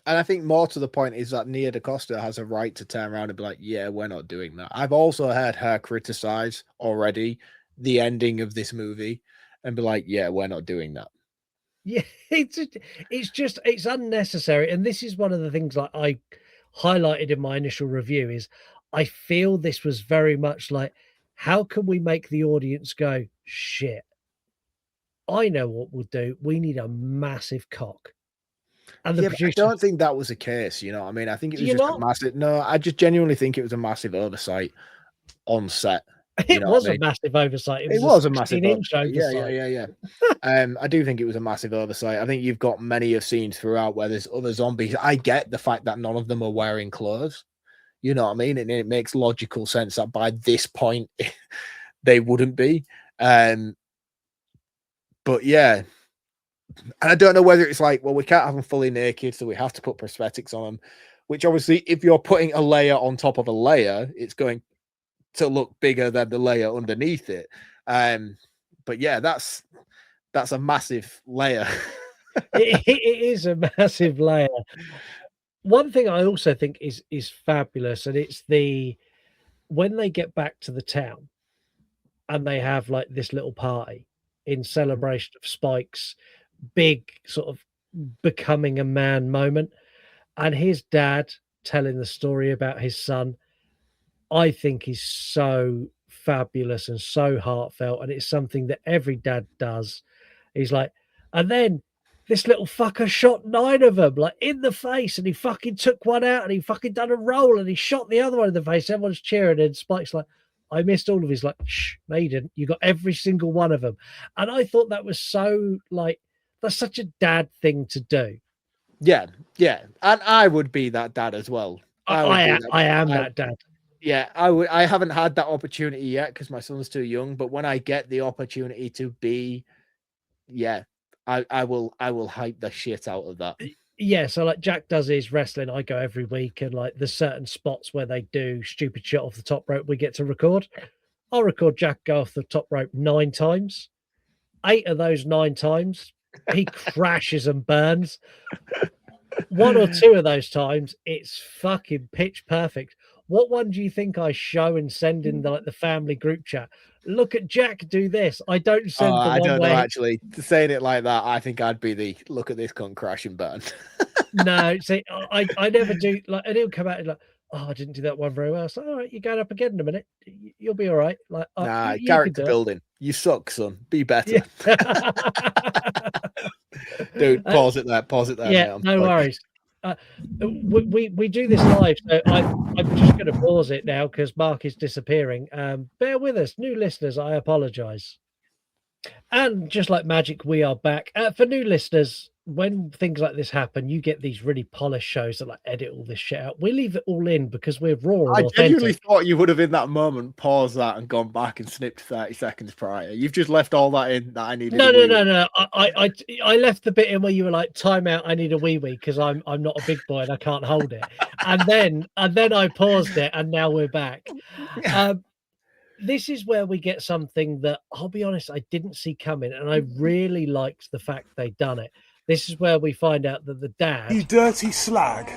And I think more to the point is that Nia DaCosta has a right to turn around and be like, yeah, we're not doing that. I've also heard her criticize already the ending of this movie and be like, yeah, we're not doing that. Yeah, it's unnecessary. And this is one of the things like I highlighted in my initial review is I feel this was very much like, how can we make the audience go, shit, I know what we'll do. We need a massive cock. And the producer, I don't think that was the case. You know what I mean? I think it was just a massive. No, I just genuinely think it was a massive oversight on set. It was a massive oversight. It was a massive oversight. Yeah. I do think it was a massive oversight. I think you've got many of scenes throughout where there's other zombies. I get the fact that none of them are wearing clothes. You know what I mean? And it makes logical sense that by this point they wouldn't be. But yeah. And I don't know whether it's like, well, we can't have them fully naked, so we have to put prosthetics on them, which obviously, if you're putting a layer on top of a layer, it's going to look bigger than the layer underneath it. But yeah, that's a massive layer. it is a massive layer. One thing I also think is fabulous, and it's when they get back to the town and they have like this little party in celebration of Spike's big sort of becoming a man moment, and his dad telling the story about his son, I think is so fabulous and so heartfelt, and it's something that every dad does. He's like, and then this little fucker shot 9 of them like in the face, and he fucking took one out and he fucking done a roll and he shot the other one in the face. Everyone's cheering, and Spike's like, I missed all of his. Like, shh, no, you didn't. You got every single one of them. And I thought that was so like, that's such a dad thing to do. Yeah. And I would be that dad as well. I am that dad. Yeah, I haven't had that opportunity yet because my son's too young. But when I get the opportunity to be, yeah, I will hype the shit out of that. Yeah, so like Jack does his wrestling. I go every week, and like there's certain spots where they do stupid shit off the top rope we get to record. I'll record Jack go off the top rope 9 times. 8 of those 9 times, he crashes and burns. 1 or 2 of those times, it's fucking pitch perfect. What one do you think I show and send in the family group chat? Look at Jack do this. I don't send the I one don't know, where actually. Saying it like that, I think I'd be the look at this cunt crash and burn. no, see, I never do like, and he'll come out and like, oh, I didn't do that one very well. So, all right, you're going up again in a minute. You'll be all right. Like, Nah, you can character do it. building. You suck, son. Be better. Yeah. Dude, pause it there. Pause it there, Yeah, mate. I'm no sorry. worries. We do this live, so I'm just going to pause it now because Mark is disappearing. Bear with us, new listeners. I apologise. And just like magic, we are back. For new listeners, when things like this happen, you get these really polished shows that like edit all this shit out. We leave it all in because we're raw and I genuinely authentic. thought you would have in that moment paused that and gone back and snipped 30 seconds prior. You've just left all that in that I needed. No. I left the bit in where you were like, "Time out, I need a wee wee" because I'm not a big boy and I can't hold it. And then I paused it, and now we're back. This is where we get something that I'll be honest, I didn't see coming, and I really liked the fact they done it. This is where we find out that the dad, You dirty slag.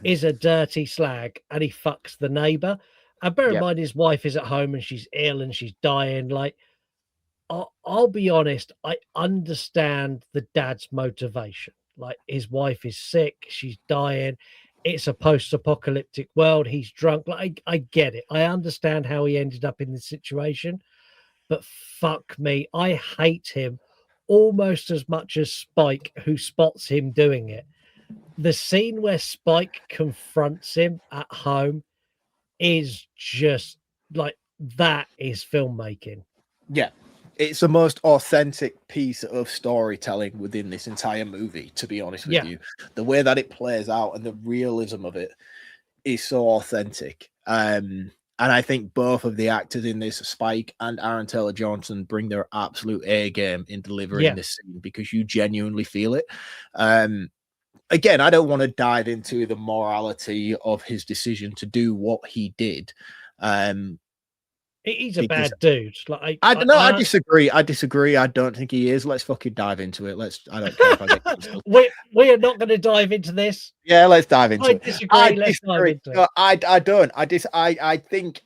is a dirty slag, and he fucks the neighbor. And bear in mind, his wife is at home and she's ill and she's dying. Like, I'll be honest, I understand the dad's motivation. Like, his wife is sick, she's dying. It's a post-apocalyptic world. He's drunk. Like, I get it. I understand how he ended up in this situation, but fuck me, I hate him almost as much as Spike, who spots him doing it. The scene where Spike confronts him at home is just like, that is filmmaking. Yeah. It's the most authentic piece of storytelling within this entire movie, to be honest with you. The way that it plays out and the realism of it is so authentic. And I think both of the actors in this, Spike and Aaron Taylor-Johnson, bring their absolute A game in delivering this scene because you genuinely feel it. Again, I don't want to dive into the morality of his decision to do what he did. He's a bad dude. Like, I disagree. I disagree. I don't think he is. Let's fucking dive into it. I don't care if I get cancelled. We are not going to dive into this. Yeah, let's dive into it. Disagree. I let's disagree. Dive into No, it. I don't. I think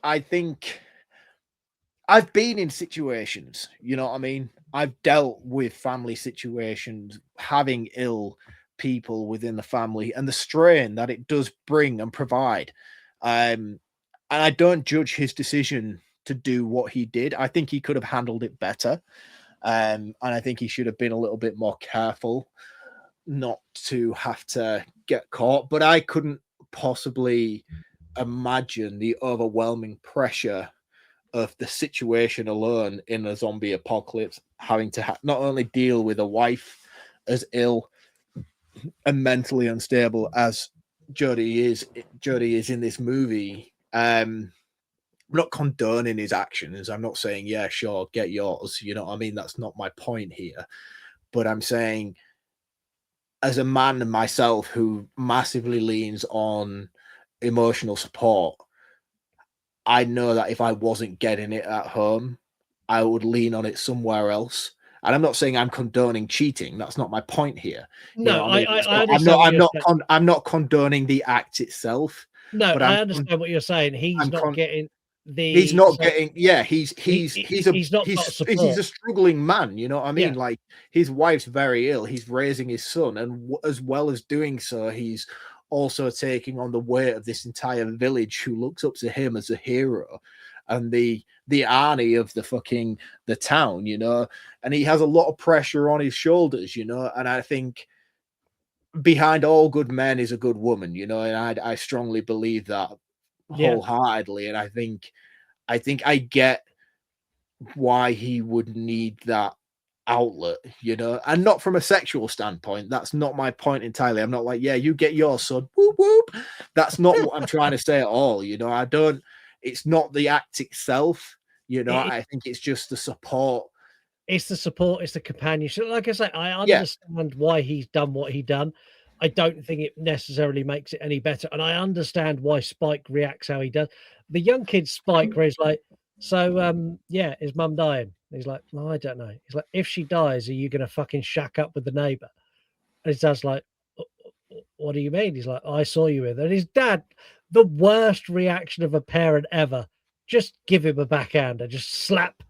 I've been in situations, you know what I mean? I've dealt with family situations, having ill people within the family and the strain that it does bring and provide. And I don't judge his decision to do what he did. I think he could have handled it better. And I think he should have been a little bit more careful not to have to get caught. But I couldn't possibly imagine the overwhelming pressure of the situation alone in a zombie apocalypse, having to not only deal with a wife as ill and mentally unstable as Jodie is in this movie. I'm not condoning his actions. I'm not saying, yeah, sure, get yours. You know what I mean? That's not my point here. But I'm saying, as a man myself who massively leans on emotional support, I know that if I wasn't getting it at home, I would lean on it somewhere else. And I'm not saying I'm condoning cheating. That's not my point here. No, I'm not condoning the act itself. No, but I understand what you're saying. He's not getting he's a struggling man, you know what I mean? Like, his wife's very ill, he's raising his son, and as well as doing so, he's also taking on the weight of this entire village who looks up to him as a hero and the Arnie of the town, you know, and he has a lot of pressure on his shoulders, you know. And I think behind all good men is a good woman, you know, and I strongly believe that wholeheartedly. And I think I get why he would need that outlet, you know, and not from a sexual standpoint. That's not my point entirely. I'm not like, yeah, you get your son, whoop whoop. That's not what I'm trying to say at all, you know. It's not the act itself, you know. I think it's just the support. It's the support, it's the companionship. Like I say, I understand why he's done what he done. I don't think it necessarily makes it any better. And I understand why Spike reacts how he does. The young kid Spike, where he's like, so yeah, is mum dying? He's like, no, I don't know. He's like, if she dies, are you gonna fucking shack up with the neighbor? And his dad's like, what do you mean? He's like, I saw you with her. And his dad, the worst reaction of a parent ever, just give him a backhander, just slap.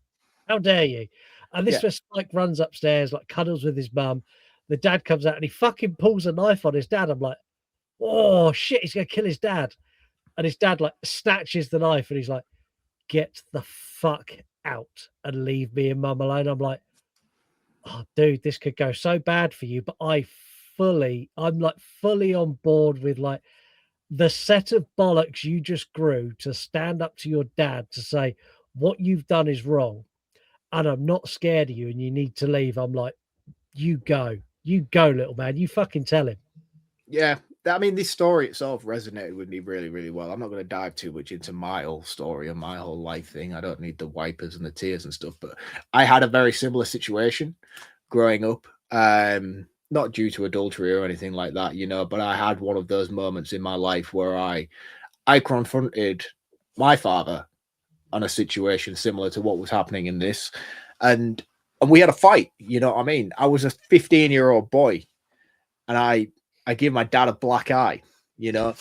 How dare you? And this Yeah. where Spike runs upstairs, like cuddles with his mum. The dad comes out and he fucking pulls a knife on his dad. I'm like, oh shit, he's gonna kill his dad. And his dad like snatches the knife and he's like, get the fuck out and leave me and mum alone. I'm like, oh dude, this could go so bad for you. But I'm like fully on board with like the set of bollocks you just grew to stand up to your dad to say what you've done is wrong. And I'm not scared of you and you need to leave. I'm like, you go, little man. You fucking tell him. Yeah, I mean, this story itself resonated with me really, really well. I'm not going to dive too much into my whole story and my whole life thing. I don't need the wipers and the tears and stuff, but I had a very similar situation growing up. Not due to adultery or anything like that, you know, but I had one of those moments in my life where I confronted my father on a situation similar to what was happening in this, and we had a fight. You know what I mean? I was a 15-year-old boy, and I give my dad a black eye. You know,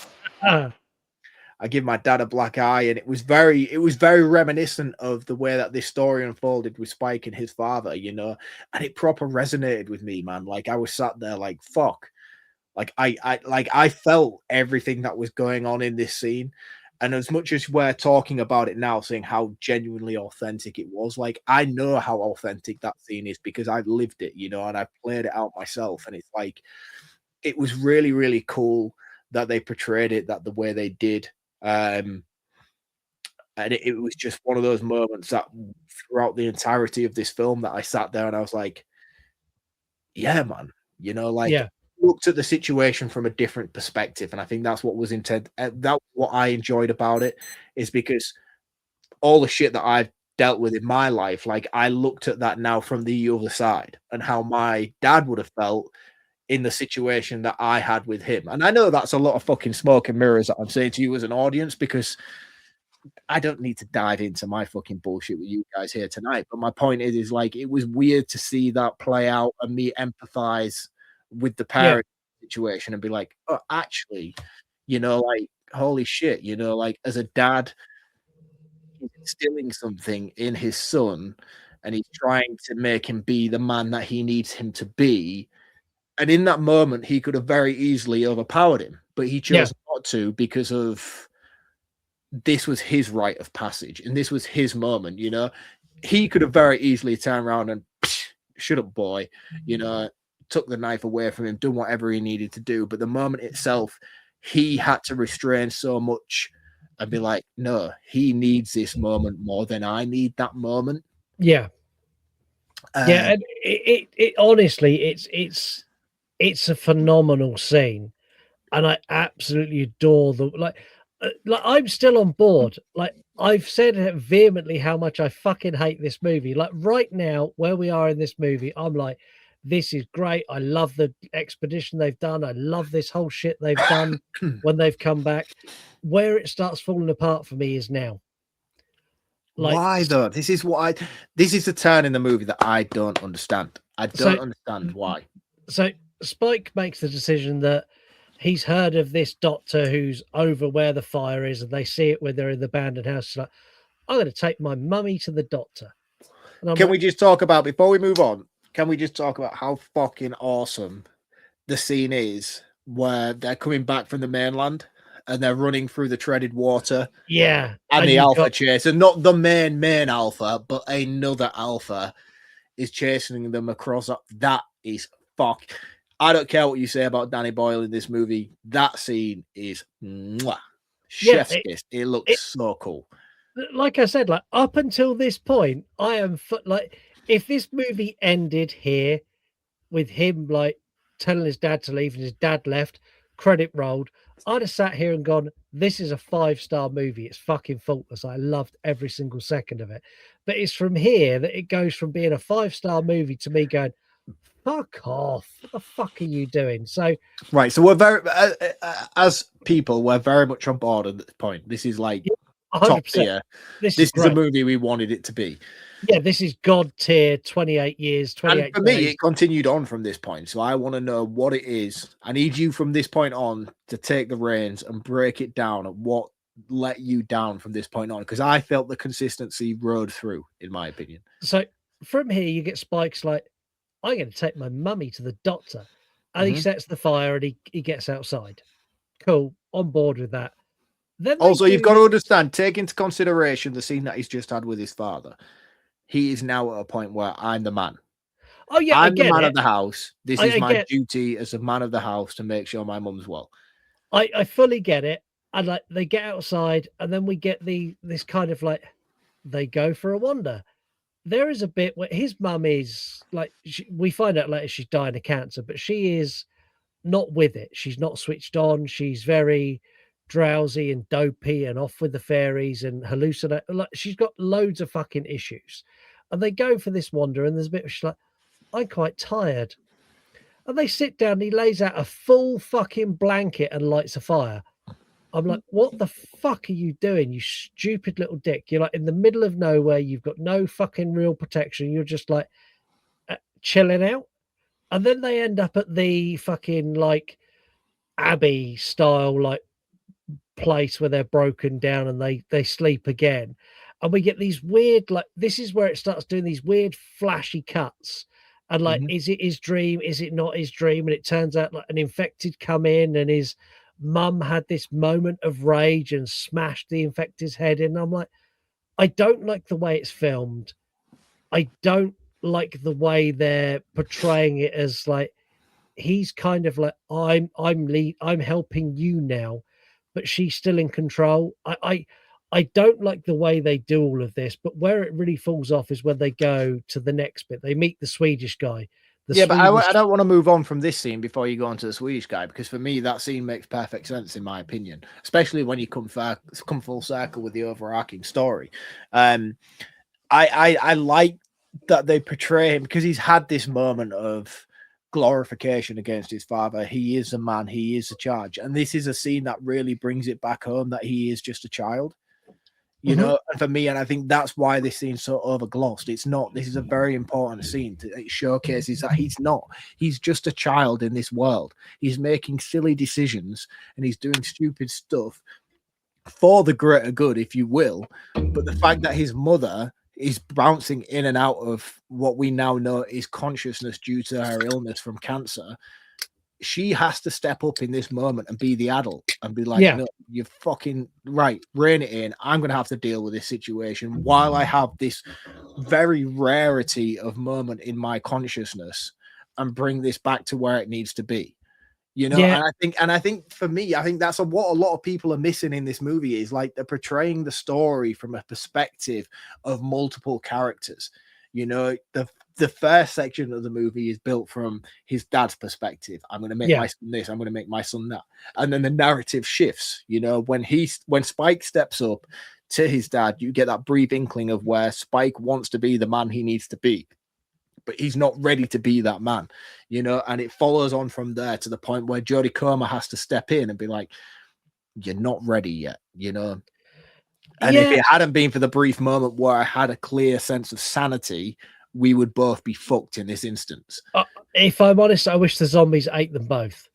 I give my dad a black eye, and it was very reminiscent of the way that this story unfolded with Spike and his father. You know, and it proper resonated with me, man. Like I was sat there, like fuck, like I felt everything that was going on in this scene. And as much as we're talking about it now, saying how genuinely authentic it was, like I know how authentic that scene is because I've lived it, you know, and I've played it out myself. And it's like, it was really, really cool that they portrayed it that the way they did. And it was just one of those moments that throughout the entirety of this film that I sat there and I was like, yeah, man, you know, like Yeah. looked at the situation from a different perspective, and I think that's what was intended. That what I enjoyed about it is because all the shit that I've dealt with in my life, like I looked at that now from the other side and how my dad would have felt in the situation that I had with him. And I know that's a lot of fucking smoke and mirrors that I'm saying to you as an audience because I don't need to dive into my fucking bullshit with you guys here tonight. But my point is like it was weird to see that play out and me empathize with the parent situation and be like, oh, actually, you know, like holy shit, you know, like as a dad, he's instilling something in his son and he's trying to make him be the man that he needs him to be. And in that moment, he could have very easily overpowered him, but he chose not to because of this was his rite of passage and this was his moment, you know. He could have very easily turned around and shut up, boy, you know, took the knife away from him, done whatever he needed to do. But the moment itself, he had to restrain so much and be like, no, he needs this moment more than I need that moment. Yeah. Yeah, and it honestly, it's a phenomenal scene, and I absolutely adore the like I'm still on board. Like I've said vehemently how much I fucking hate this movie. Like right now, where we are in this movie, I'm like, this is great. I love the expedition they've done. I love this whole shit they've done when they've come back. Where it starts falling apart for me is now. Like, why though? This is the turn in the movie that I don't understand. I don't understand why. So Spike makes the decision that he's heard of this doctor who's over where the fire is, and they see it when they're in the abandoned house. He's like, I'm going to take my mummy to the doctor. Can we just talk about, before we move on, can we just talk about how fucking awesome the scene is where they're coming back from the mainland and they're running through the treaded water? Yeah. And the alpha chase, and not the main alpha, but another alpha is chasing them across. That is fuck. I don't care what you say about Danny Boyle in this movie. That scene is chef's kiss. It looks so cool. Like I said, like up until this point, I am like, if this movie ended here with him like telling his dad to leave and his dad left, credit rolled, I'd have sat here and gone, this is a 5-star movie. It's fucking faultless. I loved every single second of it. But it's from here that it goes from being a 5-star movie to me going, Fuck off. What the fuck are you doing? So, Right. So we're very, as people, we're very much on board at this point. This is like yeah, top 100%. tier. This This is is a great. movie we wanted it to be. Yeah, this is God tier, 28 years, And 28 for me, days. it continued on from this point. So I want to know what it is. I need you from this point on to take the reins and break it down at what let you down from this point on. Because I felt the consistency rode through, in my opinion. So from here, you get Spike's like, I'm going to take my mummy to the doctor. And he Mhm. sets the fire and he gets outside. Cool. On board with that. Then they Also, you've do got to this- understand, take into consideration the scene that he's just had with his father. He is now at a point where I'm the man. Oh, yeah, I I'm the get man it. of the house. This I is my get duty as a man of the house to make sure my mum's well. I fully get it. And like they get outside, and then we get this kind of like they go for a wander. There is a bit where his mum is like we find out later she's dying of cancer, but she is not with it. She's not switched on. She's very drowsy and dopey and off with the fairies and hallucinate. Like she's got loads of fucking issues. And they go for this wander, and there's a bit of she's like, I'm quite tired. And they sit down, and he lays out a full fucking blanket and lights a fire. I'm like, what the fuck are you doing, you stupid little dick? You're like in the middle of nowhere. You've got no fucking real protection. You're just like chilling out. And then they end up at the fucking like Abbey style, like place where they're broken down and they sleep again. And we get these weird, like, this is where it starts doing these weird flashy cuts. And like, Mhm. is it his dream? Is it not his dream? And it turns out like an infected come in and his mum had this moment of rage and smashed the infected's head in. I'm like, I don't like the way it's filmed. I don't like the way they're portraying it as like he's kind of like I'm helping you now, but she's still in control. I don't like the way they do all of this, but where it really falls off is when they go to the next bit. They meet the Swedish guy. The Yeah, but I Swedish don't want to move on from this scene before you go on to the Swedish guy, because for me, that scene makes perfect sense, in my opinion, especially when you come full circle with the overarching story. I like that they portray him because he's had this moment of glorification against his father. He is a man, he is a charge, and this is a scene that really brings it back home that he is just a child, you know. And for me, and I think that's why this scene's so overglossed. It's not. This is a very important scene. It showcases that he's just a child in this world. He's making silly decisions and he's doing stupid stuff for the greater good, if you will. But the fact that his mother is bouncing in and out of what we now know is consciousness due to her illness from cancer, she has to step up in this moment and be the adult and be like, Yeah. no, you're fucking right, rein it in. I'm going to have to deal with this situation while I have this very rarity of moment in my consciousness and bring this back to where it needs to be. You know, Yeah. and I think for me, I think that's what a lot of people are missing in this movie is like they're portraying the story from a perspective of multiple characters. You know, the first section of the movie is built from his dad's perspective. I'm going to make my son this. I'm going to make my son that, and then the narrative shifts. You know, when Spike steps up to his dad, you get that brief inkling of where Spike wants to be the man he needs to be, but he's not ready to be that man, you know, and it follows on from there to the point where Jodie Comer has to step in and be like, you're not ready yet, you know. And if it hadn't been for the brief moment where I had a clear sense of sanity, we would both be fucked in this instance. If I'm honest, I wish the zombies ate them both.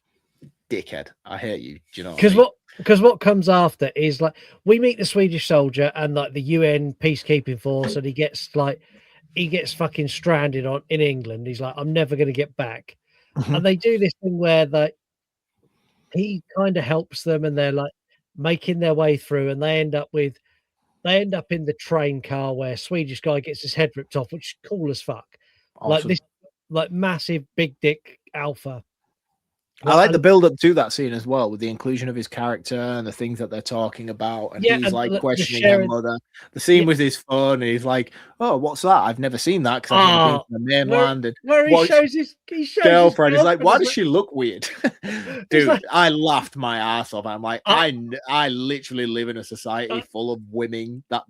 Dickhead, I hate you. Do you know? Because what comes after is like we meet the Swedish soldier and like the UN peacekeeping force, and he gets fucking stranded in England. He's like, I'm never going to get back. And they do this thing where he kind of helps them, and they're like making their way through, and they end up in the train car where Swedish guy gets his head ripped off, which is cool as fuck. Awesome. Like this, like massive big dick alpha. I like the build up to that scene as well, with the inclusion of his character and the things that they're talking about, and he's and like the questioning her sharing. mother. The scene Yeah. with his phone, and he's like, "Oh, what's that? I've never seen that because I've never been to the mainland." And Where he what shows his girlfriend is like, "Why he's does like, she look weird?" he's Dude, like, I laughed my ass off. I'm like, I, I literally live in a society full of women that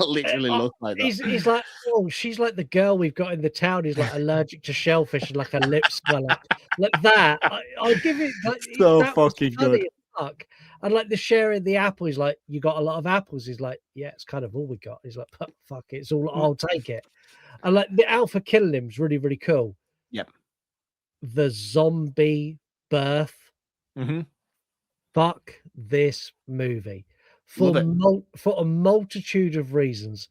literally look like that. he's like, oh, she's like the girl we've got in the town who's like allergic to shellfish and like her lips swell up like that. I'll give it like So that was fucking funny good. as fuck. And like the sharing the apple, he's like, you got a lot of apples. He's like, yeah, it's kind of all we got. He's like, fuck it, it's all. I'll take it. And like the alpha killing him's really really cool. Yep. The zombie birth. Mm-hmm. Fuck this movie Love it. for a multitude of reasons.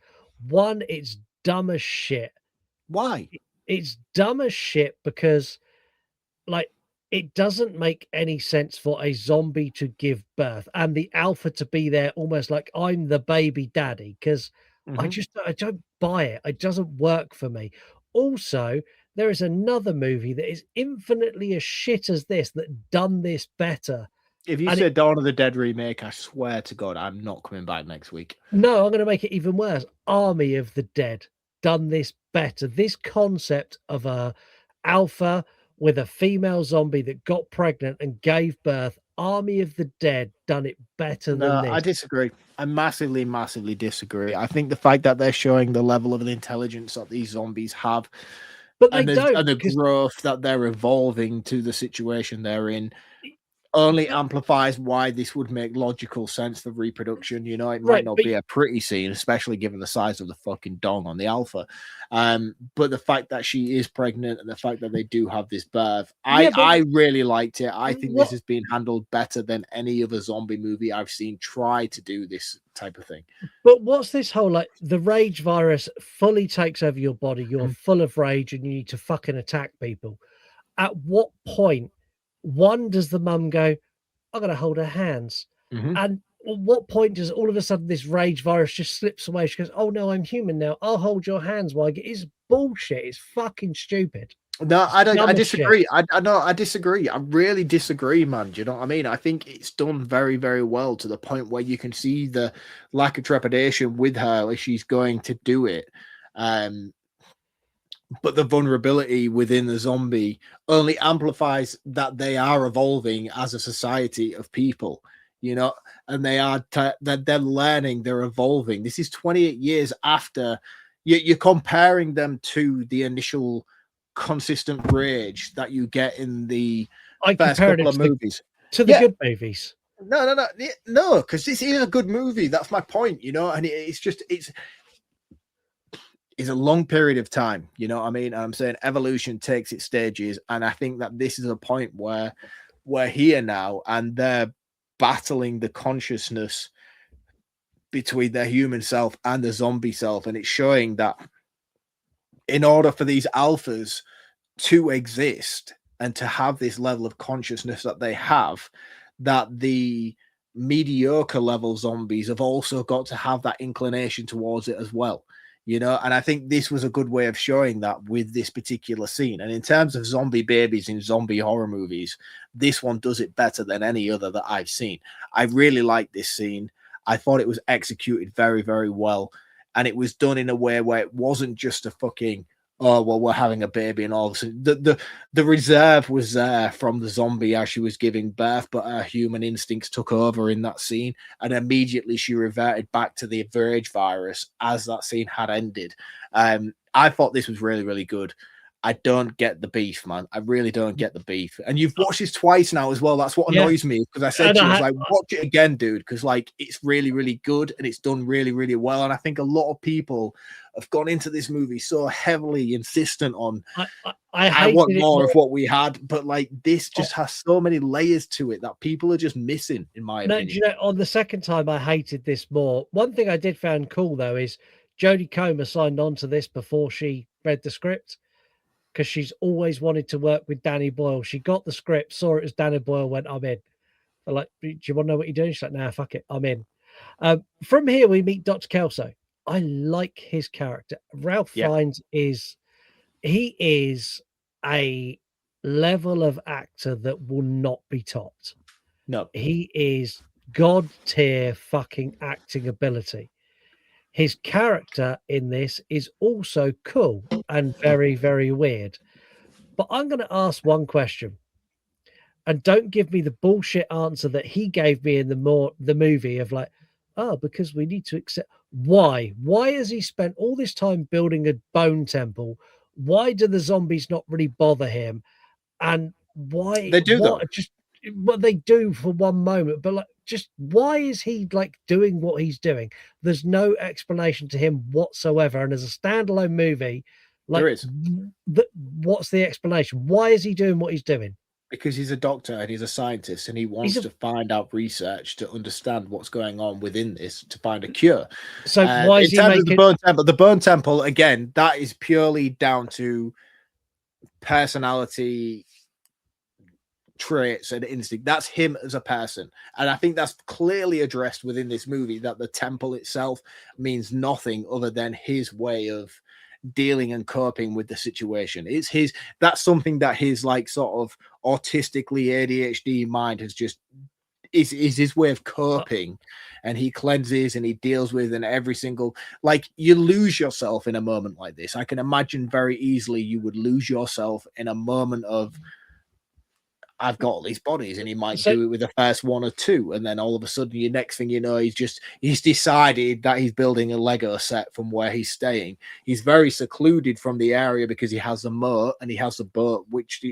One, it's dumb as shit. Why? It's dumb as shit because, like, it doesn't make any sense for a zombie to give birth and the alpha to be there almost like I'm the baby daddy because Mhm. I don't buy it. It doesn't work for me. Also, there is another movie that is infinitely as shit as this that done this better. If you And say Dawn of the Dead remake, I swear to God, I'm not coming back next week. No, I'm going to make it even worse. Army of the Dead done this better. This concept of a alpha with a female zombie that got pregnant and gave birth. Army of the Dead done it better than No, I this. disagree. I massively, massively disagree. I think the fact that they're showing the level of intelligence that these zombies have, But they and don't the because growth that they're evolving to the situation they're in, only amplifies why this would make logical sense for reproduction. You know, it might right, not but be a pretty scene, especially given the size of the fucking dong on the alpha. But the fact that she is pregnant and the fact that they do have this birth, yeah, but I really liked it. I think this what has been handled better than any other zombie movie I've seen try to do this type of thing. but what's this whole like the rage virus fully takes over your body, you're Mhm. full of rage and you need to fucking attack people. At what point, one, does the mum go, I gotta hold her hands? Mhm. And at what point does all of a sudden this rage virus just slips away? She goes, oh no, I'm human now. I'll hold your hands while I get. It's bullshit. It's fucking stupid. No, It's I don't. dumb I as shit. disagree. I know. I disagree. I really disagree, man. Do you know what I mean? I think it's done very, very well to the point where you can see the lack of trepidation with her as she's going to do it. But the vulnerability within the zombie only amplifies that they are evolving as a society of people. You know, and they're learning, they're evolving. This is 28 years after you're comparing them to the initial consistent rage that you get in the I first compared couple it of movies. to the Yeah, good movies. no, because this is a good movie. That's my point, you know, and it's a long period of time, you know what I mean? And I'm saying evolution takes its stages, and I think that this is a point where we're here now, and they're battling the consciousness between their human self and the zombie self, and it's showing that in order for these alphas to exist and to have this level of consciousness that they have, that the mediocre level zombies have also got to have that inclination towards it as well, you know. And I think this was a good way of showing that with this particular scene. And in terms of zombie babies in zombie horror movies, this one does it better than any other that I've seen. I really like this scene. I thought it was executed very, very well, and it was done in a way where it wasn't just a fucking, oh well, we're having a baby and all of a sudden the reserve was there from the zombie as she was giving birth, but her human instincts took over in that scene, and immediately she reverted back to the rage virus as that scene had ended. I thought this was really, really good. I don't get the beef, man. I really don't get the beef. And you've watched this twice now as well. That's what annoys me, because I said to you, I was like, watch it again, dude, because like it's really, really good and it's done really, really well. And I think a lot of people have gone into this movie so heavily insistent on I want more of what we had, but like this just has so many layers to it that people are just missing, in my opinion. You know, on the second time I hated this more. One thing I did find cool though is Jodie Comer signed on to this before she read the script, because she's always wanted to work with Danny Boyle. She got the script, saw it as Danny Boyle, went, I'm in. I'm like, do you want to know what you're doing? She's like, nah, fuck it, I'm in. From here, we meet Dr. Kelso. I like his character. Ralph Fiennes is a level of actor that will not be topped. No, He is god tier fucking acting ability. His character in this is also cool and very, very weird. But I'm going to ask one question, and don't give me the bullshit answer that he gave me in the movie of like, oh, because we need to accept. Why has he spent all this time building a bone temple? Why do the zombies not really bother him? And why they do though. what just what they do for one moment, but like just why is he like doing what he's doing? There's no explanation to him whatsoever. And as a standalone movie, like There is. what's the explanation? Why is he doing what he's doing? Because he's a doctor and he's a scientist and he wants to find out research to understand what's going on within this to find a cure. So why is in terms he of making the bone temple again? That is purely down to personality traits and instinct. That's him as a person, and I think that's clearly addressed within this movie, that the temple itself means nothing other than his way of dealing and coping with the situation. It's his, that's something that his like sort of autistically ADHD mind has just is his way of coping, and he cleanses and he deals with, and every single, like, you lose yourself in a moment like this. I can imagine very easily you would lose yourself in a moment of, I've got all these bodies, and he might do it with the first one or two, and then all of a sudden, your next thing you know, he's decided that he's building a Lego set from where he's staying. He's very secluded from the area because he has a moat and he has the boat, which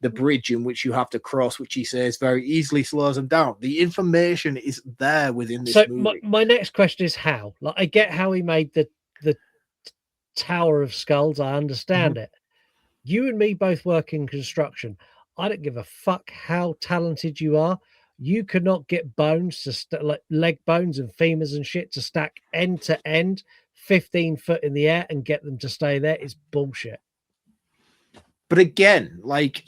the bridge in which you have to cross, which he says very easily slows him down. The information is there within this movie. My next question is how. Like, I get how he made the Tower of Skulls. I understand it. You and me both work in construction. I don't give a fuck how talented you are. You cannot get bones to like leg bones and femurs and shit to stack end to end 15 foot in the air and get them to stay there. It's bullshit. But again, like,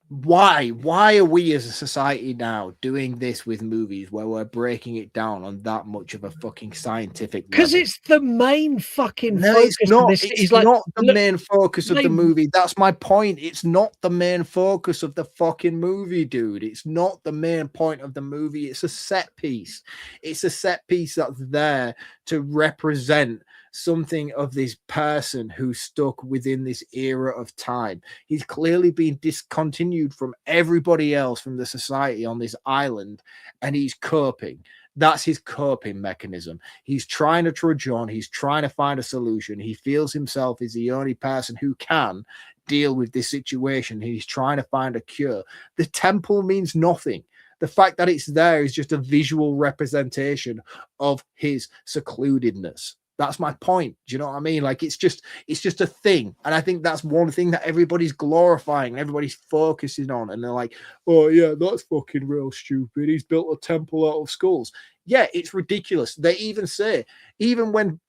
why are we as a society now doing this with movies where we're breaking it down on that much of a fucking scientific level? Because it's the main fucking focus. It's not. It's not the main focus of the movie. That's my point. It's not the main focus of the fucking movie, dude. It's not the main point of the movie. It's a set piece. It's a set piece that's there to represent something of this person who's stuck within this era of time. He's clearly been discontinued from everybody else, from the society on this island, and he's coping. That's his coping mechanism. He's trying to trudge on. He's trying to find a solution. He feels himself is the only person who can deal with this situation. He's trying to find a cure. The temple means nothing. The fact that it's there is just a visual representation of his secludedness. That's my point. Do you know what I mean? Like, it's just a thing. And I think that's one thing that everybody's glorifying and everybody's focusing on. And they're like, oh yeah, that's fucking real stupid. He's built a temple out of skulls. Yeah, it's ridiculous. They even say, even when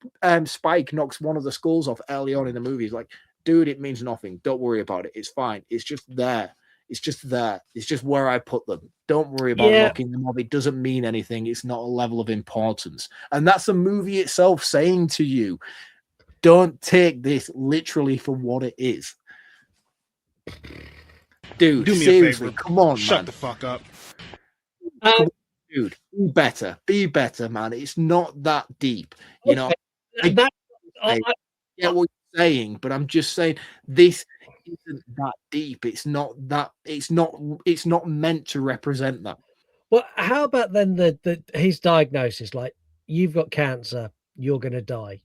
Spike knocks one of the skulls off early on in the movie, he's like, dude, it means nothing. Don't worry about it. It's fine. It's just there. It's just there. It's just where I put them. Don't worry about knocking them off. It doesn't mean anything. It's not a level of importance. And that's the movie itself saying to you, don't take this literally for what it is. Dude, do me seriously, a favor. come on, Shut man. the fuck up. Dude, be better, man. It's not that deep. You know, I get what you're saying, but I'm just saying this isn't that deep. It's not meant to represent that. Well, how about then his diagnosis? Like, you've got cancer, you're gonna die.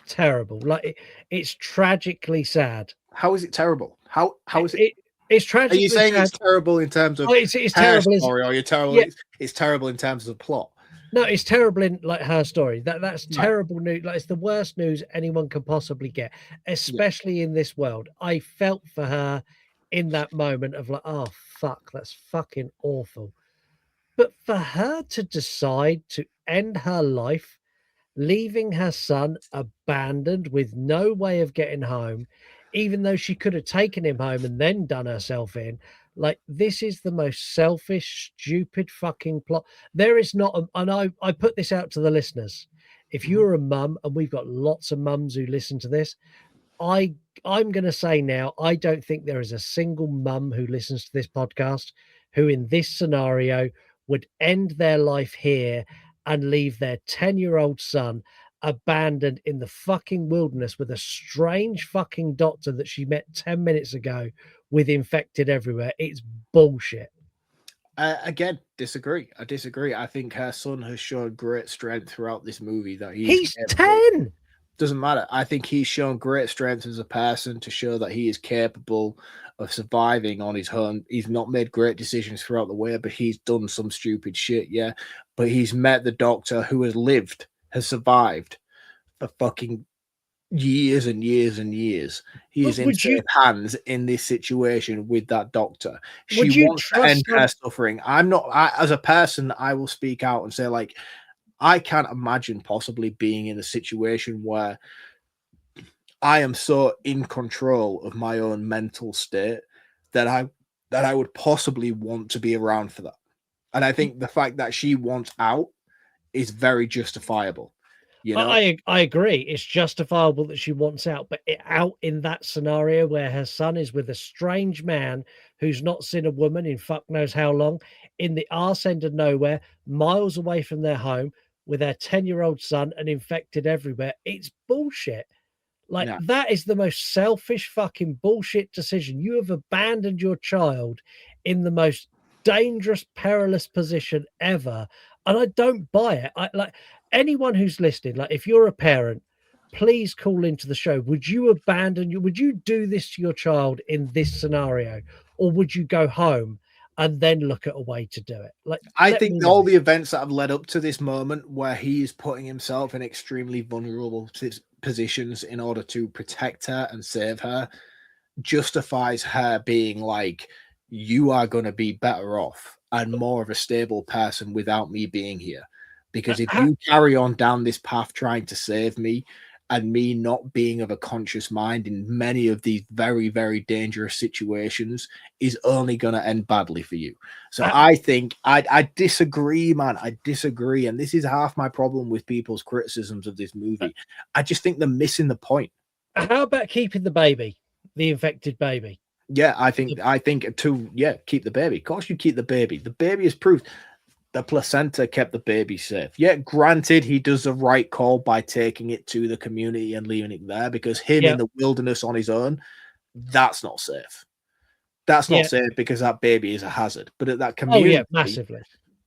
Terrible. Like, it's tragically sad. How is it terrible? How is it? It's tragic. Are you saying it's terrible in terms of it's terrible story, or you're terrible? Yeah. It's terrible in terms of the plot. No, it's terrible in like her story. That's terrible news. Like, it's the worst news anyone can possibly get, especially in this world. I felt for her in that moment of like, oh fuck, that's fucking awful. But for her to decide to end her life, leaving her son abandoned with no way of getting home, even though she could have taken him home and then done herself in. Like, this is the most selfish, stupid fucking plot. There is not, and I put this out to the listeners. If you're a mum, and we've got lots of mums who listen to this, I'm going to say now, I don't think there is a single mum who listens to this podcast who, in this scenario, would end their life here and leave their 10-year-old son abandoned in the fucking wilderness with a strange fucking doctor that she met 10 minutes ago with infected everywhere. It's bullshit. Again, disagree. I disagree. I think her son has shown great strength throughout this movie that He's capable. 10. Doesn't matter. I think he's shown great strength as a person to show that he is capable of surviving on his own. He's not made great decisions throughout the way, but he's done some stupid shit, yeah. But he's met the doctor who has lived, has survived for fucking years and years and years. He is in safe hands in this situation with that doctor. She wants to end her suffering. As a person, I will speak out and say, like, I can't imagine possibly being in a situation where I am so in control of my own mental state that I would possibly want to be around for that. And I think the fact that she wants out is very justifiable. You know? I agree. It's justifiable that she wants out, but out in that scenario where her son is with a strange man who's not seen a woman in fuck knows how long, in the arse end of nowhere, miles away from their home, with their 10-year-old son and infected everywhere. It's bullshit. Like, that is the most selfish fucking bullshit decision. You have abandoned your child in the most dangerous, perilous position ever. And I don't buy it. Like, anyone who's listening, like, if you're a parent, please call into the show. Would you would you do this to your child in this scenario? Or would you go home and then look at a way to do it? Like, I think all the events that have led up to this moment where he is putting himself in extremely vulnerable positions in order to protect her and save her justifies her being like, you are going to be better off and more of a stable person without me being here. Because if you carry on down this path trying to save me, and me not being of a conscious mind in many of these very, very dangerous situations is only going to end badly for you. So I think I disagree, man. I disagree. And this is half my problem with people's criticisms of this movie. I just think they're missing the point. How about keeping the baby, the infected baby? Yeah, I think keep the baby. Of course you keep the baby. The baby is proof. The placenta kept the baby safe. Yeah, granted, he does the right call by taking it to the community and leaving it there, because him in the wilderness on his own, that's not safe. That's not safe because that baby is a hazard. But at that community, massively.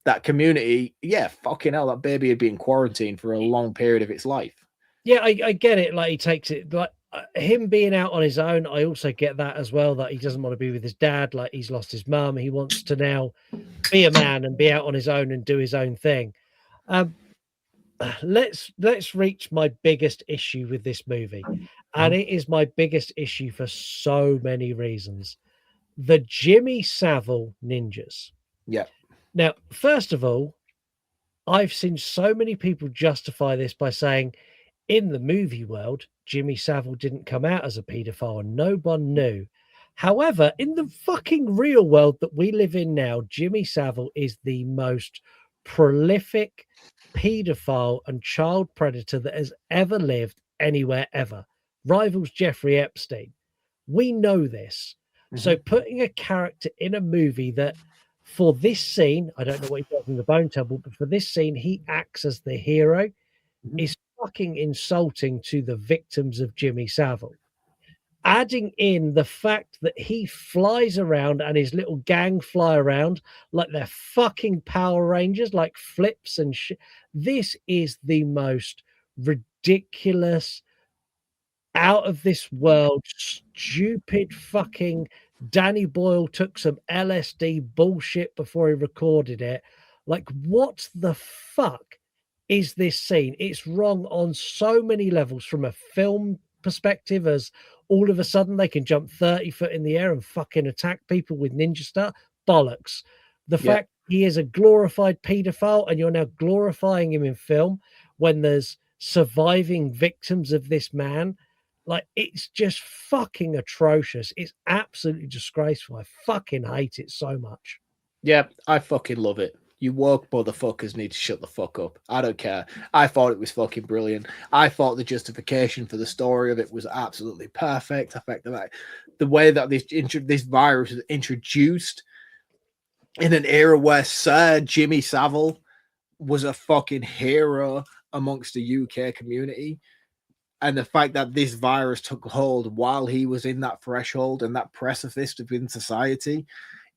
That community, fucking hell, that baby had been quarantined for a long period of its life. Yeah, I get it. Like, he takes it, like, him being out on his own. I also get that as well, that he doesn't want to be with his dad. Like, he's lost his mum. He wants to now be a man and be out on his own and do his own thing. Let's reach my biggest issue with this movie, and it is my biggest issue for so many reasons. The Jimmy Saville ninjas. Yeah. Now, first of all, I've seen so many people justify this by saying, in the movie world, Jimmy Saville didn't come out as a paedophile and no one knew. However, in the fucking real world that we live in now, Jimmy Saville is the most prolific paedophile and child predator that has ever lived anywhere ever. Rivals Jeffrey Epstein. We know this. Mm-hmm. So putting a character in a movie that, for this scene, I don't know what he does in the Bone Temple, but for this scene, he acts as the hero, is fucking insulting to the victims of Jimmy Saville. Adding in the fact that he flies around and his little gang fly around like they're fucking Power Rangers, like flips and shit. This is the most ridiculous, out of this world, stupid fucking Danny Boyle took some LSD bullshit before he recorded it. Like, what the fuck is this scene? It's wrong on so many levels, from a film perspective, as all of a sudden they can jump 30 foot in the air and fucking attack people with ninja stuff. Bollocks. The fact he is a glorified paedophile and you're now glorifying him in film when there's surviving victims of this man. Like, it's just fucking atrocious. It's absolutely disgraceful. I fucking hate it so much. Yeah, I fucking love it. You woke motherfuckers need to shut the fuck up. I don't care. I thought it was fucking brilliant. I thought the justification for the story of it was absolutely perfect. The way that this virus was introduced in an era where Sir Jimmy Savile was a fucking hero amongst the UK community. And the fact that this virus took hold while he was in that threshold and that precipice within society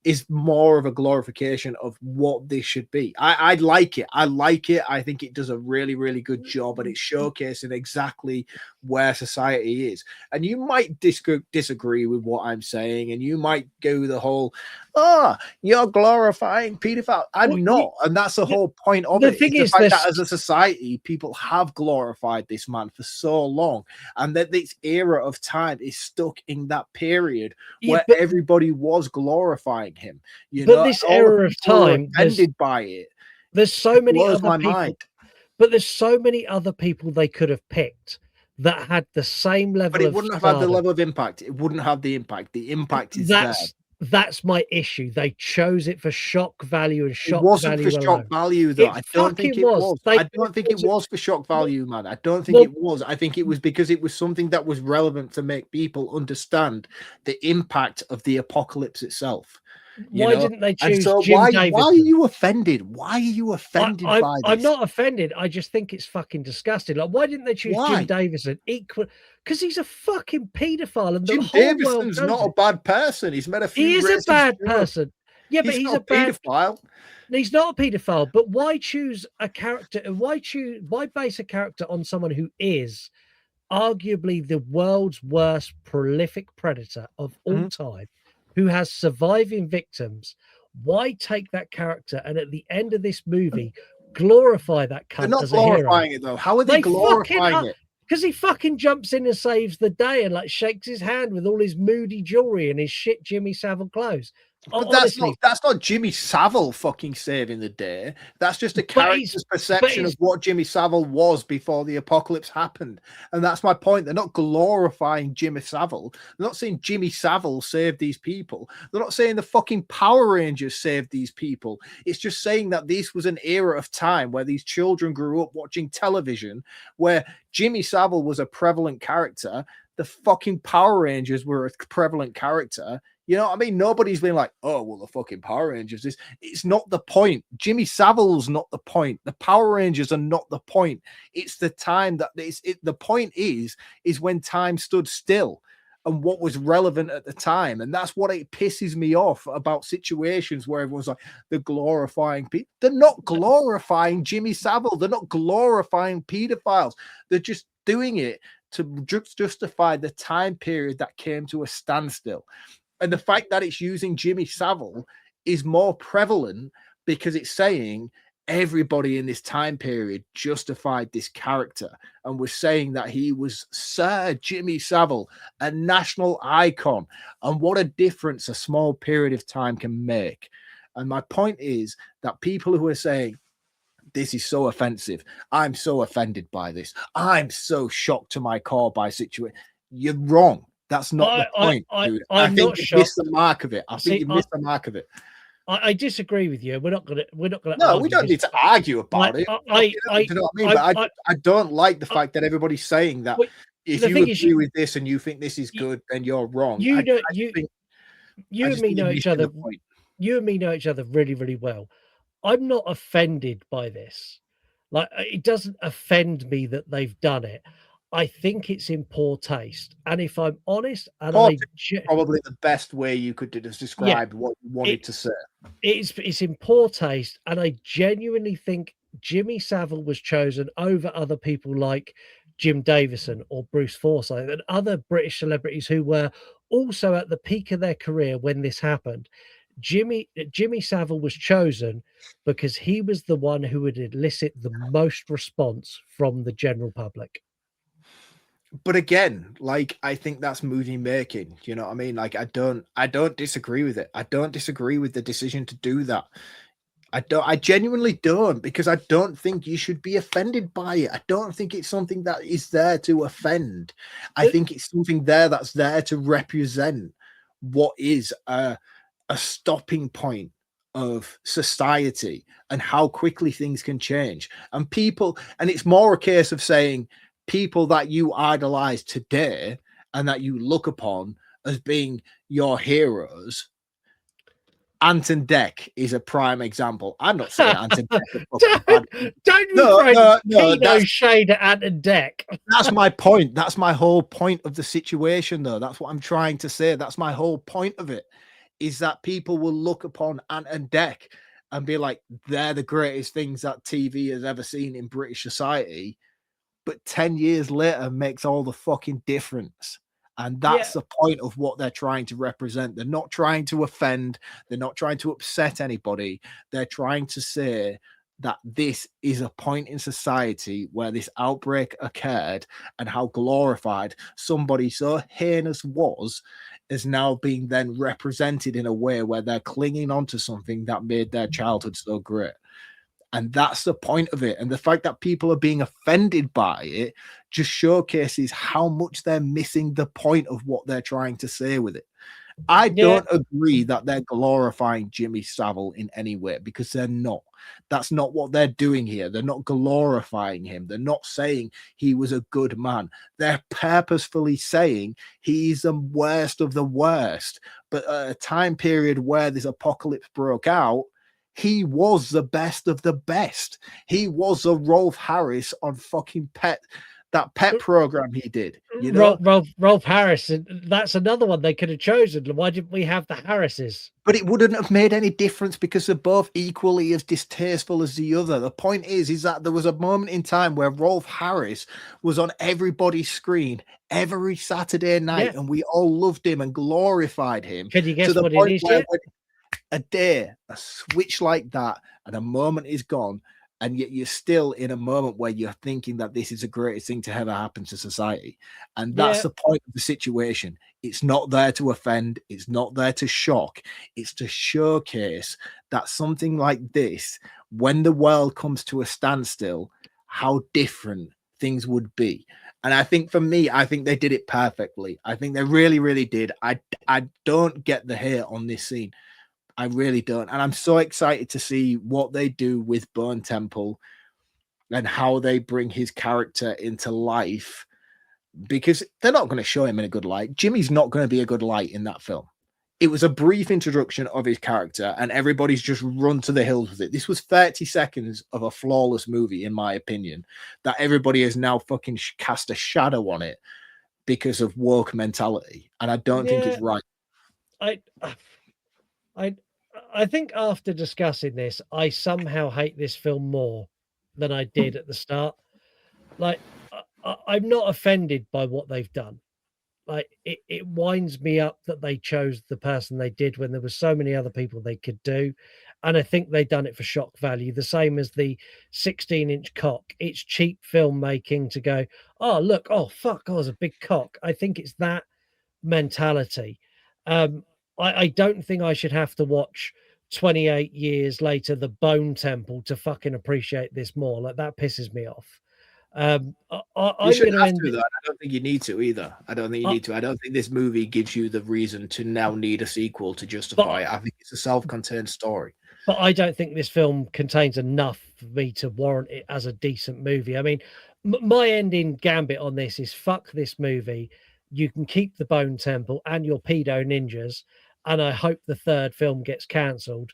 is more of a glorification of what this should be. I like it. I like it. I think it does a really, really good job, and it's showcasing exactly where society is. And you might disagree with what I'm saying, and you might go the whole, you're glorifying pedophile. I'm not, and that's the whole point of it. Thing is, the fact that as a society, people have glorified this man for so long, and that this era of time is stuck in that period where everybody was glorifying him. This era of time, offended by it. There's so many other people, mind. But there's so many other people they could have picked that had the same level. But it wouldn't have had the level of impact. It wouldn't have the impact. The impact is there. That's my issue. They chose it for shock value and shock value. It wasn't for shock value, though. I don't think it was. I don't think it was for shock value, man. I don't think it was. I think it was because it was something that was relevant to make people understand the impact of the apocalypse itself. Why didn't they choose Jim Davison? Why are you offended? Why are you offended by this? I'm not offended. I just think it's fucking disgusting. Like, why didn't they choose Jim Davison? Because he's a fucking paedophile, and Jim Davison's not a bad person. He's met a few. He is a bad person. Yeah, but he's a paedophile. He's not a paedophile. But why choose a character? Why base a character on someone who is arguably the world's worst prolific predator of all time, who has surviving victims? Why take that character and at the end of this movie glorify that cunt? They're not as a hero? glorifying it though. How are they glorifying it? Because he fucking jumps in and saves the day and like shakes his hand with all his moody jewelry and his shit Jimmy Savile clothes. But that's not Jimmy Savile fucking saving the day. That's just a character's perception of what Jimmy Savile was before the apocalypse happened. And that's my point. They're not glorifying Jimmy Savile. They're not saying Jimmy Savile saved these people. They're not saying the fucking Power Rangers saved these people. It's just saying that this was an era of time where these children grew up watching television, where Jimmy Savile was a prevalent character. The fucking Power Rangers were a prevalent character. You know what I mean? Nobody's been like, oh, well, the fucking Power Rangers. It's not the point. Jimmy Savile's not the point. The Power Rangers are not the point. It's the time that the point is when time stood still and what was relevant at the time. And that's what it pisses me off about situations where everyone's like, they're glorifying people. They're not glorifying Jimmy Savile. They're not glorifying pedophiles. They're just doing it to justify the time period that came to a standstill. And the fact that it's using Jimmy Savile is more prevalent because it's saying everybody in this time period justified this character and was saying that he was Sir Jimmy Savile, a national icon, and what a difference a small period of time can make. And my point is that people who are saying, this is so offensive, I'm so offended by this, I'm so shocked to my core by situation, you're wrong. That's not the point, dude. I think you missed the mark of it. I think you missed the mark of it. I disagree with you. We're not gonna. No, we don't need to argue about it. You know what I mean? But I don't like the fact that everybody's saying that if you agree with this and you think this is good, then you're wrong. You and me know each other. You and me know each other really, really well. I'm not offended by this. Like, it doesn't offend me that they've done it. I think it's in poor taste, and if I'm honest, probably the best way you could describe what you wanted to say. It's in poor taste, and I genuinely think Jimmy Savile was chosen over other people like Jim Davison or Bruce Forsyth and other British celebrities who were also at the peak of their career when this happened. Jimmy Savile was chosen because he was the one who would elicit the most response from the general public. But again, like, I think that's movie making. You know what I mean? Like, I don't disagree with it. I don't disagree with the decision to do that. I genuinely don't, because I don't think you should be offended by it. I don't think it's something that is there to offend. I think it's something that's there to represent what is a stopping point of society and how quickly things can change. And people, and it's more a case of saying people that you idolize today and that you look upon as being your heroes. Anton Deck is a prime example. I'm not saying Anton Deck is fucking bad. Don't be No, throwing no, no, Kino shade at Anton Deck. that's my point. That's my whole point of the situation, though. That's what I'm trying to say. That's my whole point of it, is that people will look upon Ant and Dec and be like, they're the greatest things that TV has ever seen in British society. But 10 years later makes all the fucking difference. And that's the point of what they're trying to represent. They're not trying to offend. They're not trying to upset anybody. They're trying to say that this is a point in society where this outbreak occurred and how glorified somebody so heinous was is now being then represented in a way where they're clinging on to something that made their childhood so great. And that's the point of it. And the fact that people are being offended by it just showcases how much they're missing the point of what they're trying to say with it. I don't agree that they're glorifying Jimmy Saville in any way, because they're not. That's not what they're doing here. They're not glorifying him. They're not saying he was a good man. They're purposefully saying he's the worst of the worst. But at a time period where this apocalypse broke out, he was the best of the best. He was a Rolf Harris on fucking that pet program he did. You know, Rolf Harris. That's another one they could have chosen. Why didn't we have the Harrises? But it wouldn't have made any difference because they're both equally as distasteful as the other. The point is that there was a moment in time where Rolf Harris was on everybody's screen every Saturday night, and we all loved him and glorified him. Can you guess what it is? A day, a switch like that, and a moment is gone, and yet you're still in a moment where you're thinking that this is the greatest thing to ever happen to society. And that's the point of the situation. It's not there to offend. It's not there to shock. It's to showcase that something like this, when the world comes to a standstill, how different things would be. And I think for me, I think they did it perfectly. I think they really, really did. I don't get the hate on this scene. I really don't. And I'm so excited to see what they do with Bone Temple and how they bring his character into life, because they're not going to show him in a good light. Jimmy's not going to be a good light in that film. It was a brief introduction of his character and everybody's just run to the hills with it. This was 30 seconds of a flawless movie, in my opinion, that everybody has now fucking cast a shadow on it because of woke mentality. And I don't think it's right. I think after discussing this, I somehow hate this film more than I did at the start. Like, I'm not offended by what they've done. Like, it winds me up that they chose the person they did when there were so many other people they could do. And I think they've done it for shock value, the same as the 16-inch cock. It's cheap filmmaking to go, oh, look, oh, fuck, oh, there's a big cock. I think it's that mentality. I don't think I should have to watch 28 years later The Bone Temple to fucking appreciate this more. Like, that pisses me off. I'm going to end it. I don't think you need to either. I don't think you need to. I don't think this movie gives you the reason to now need a sequel to justify it. I think it's a self-contained story. But I don't think this film contains enough for me to warrant it as a decent movie. I mean, my ending gambit on this is fuck this movie. You can keep the Bone Temple and your pedo ninjas, and I hope the third film gets cancelled.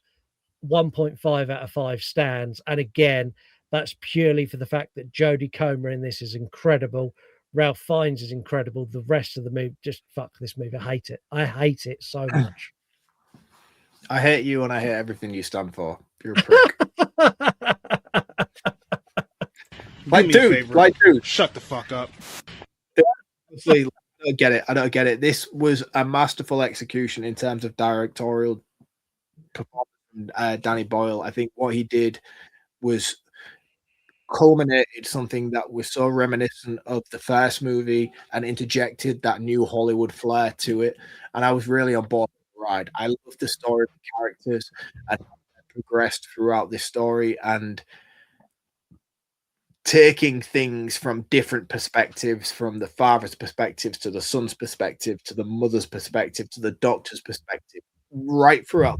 1.5 out of 5 stands. And again, that's purely for the fact that Jodie Comer in this is incredible. Ralph Fiennes is incredible. The rest of the movie, just fuck this movie. I hate it. I hate it so much. I hate you and I hate everything you stand for. You're a prick. dude. Shut the fuck up. Honestly, I don't get it. This was a masterful execution in terms of directorial performance from Danny Boyle. I think what he did was culminated something that was so reminiscent of the first movie and interjected that new Hollywood flair to it. And I was really on board with the ride. I loved the story of the characters and how they progressed throughout this story, and taking things from different perspectives, from the father's perspective to the son's perspective to the mother's perspective to the doctor's perspective, right throughout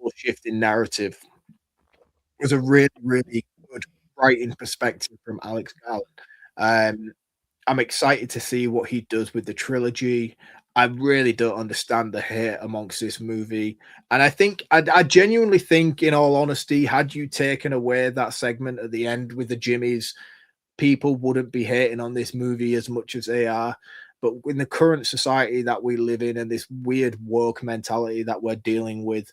double shift in narrative was a really, really good writing perspective from Alex Garland. I'm excited to see what he does with the trilogy. I really don't understand the hate amongst this movie. And I genuinely think, in all honesty, had you taken away that segment at the end with the Jimmys, people wouldn't be hating on this movie as much as they are. But in the current society that we live in and this weird woke mentality that we're dealing with,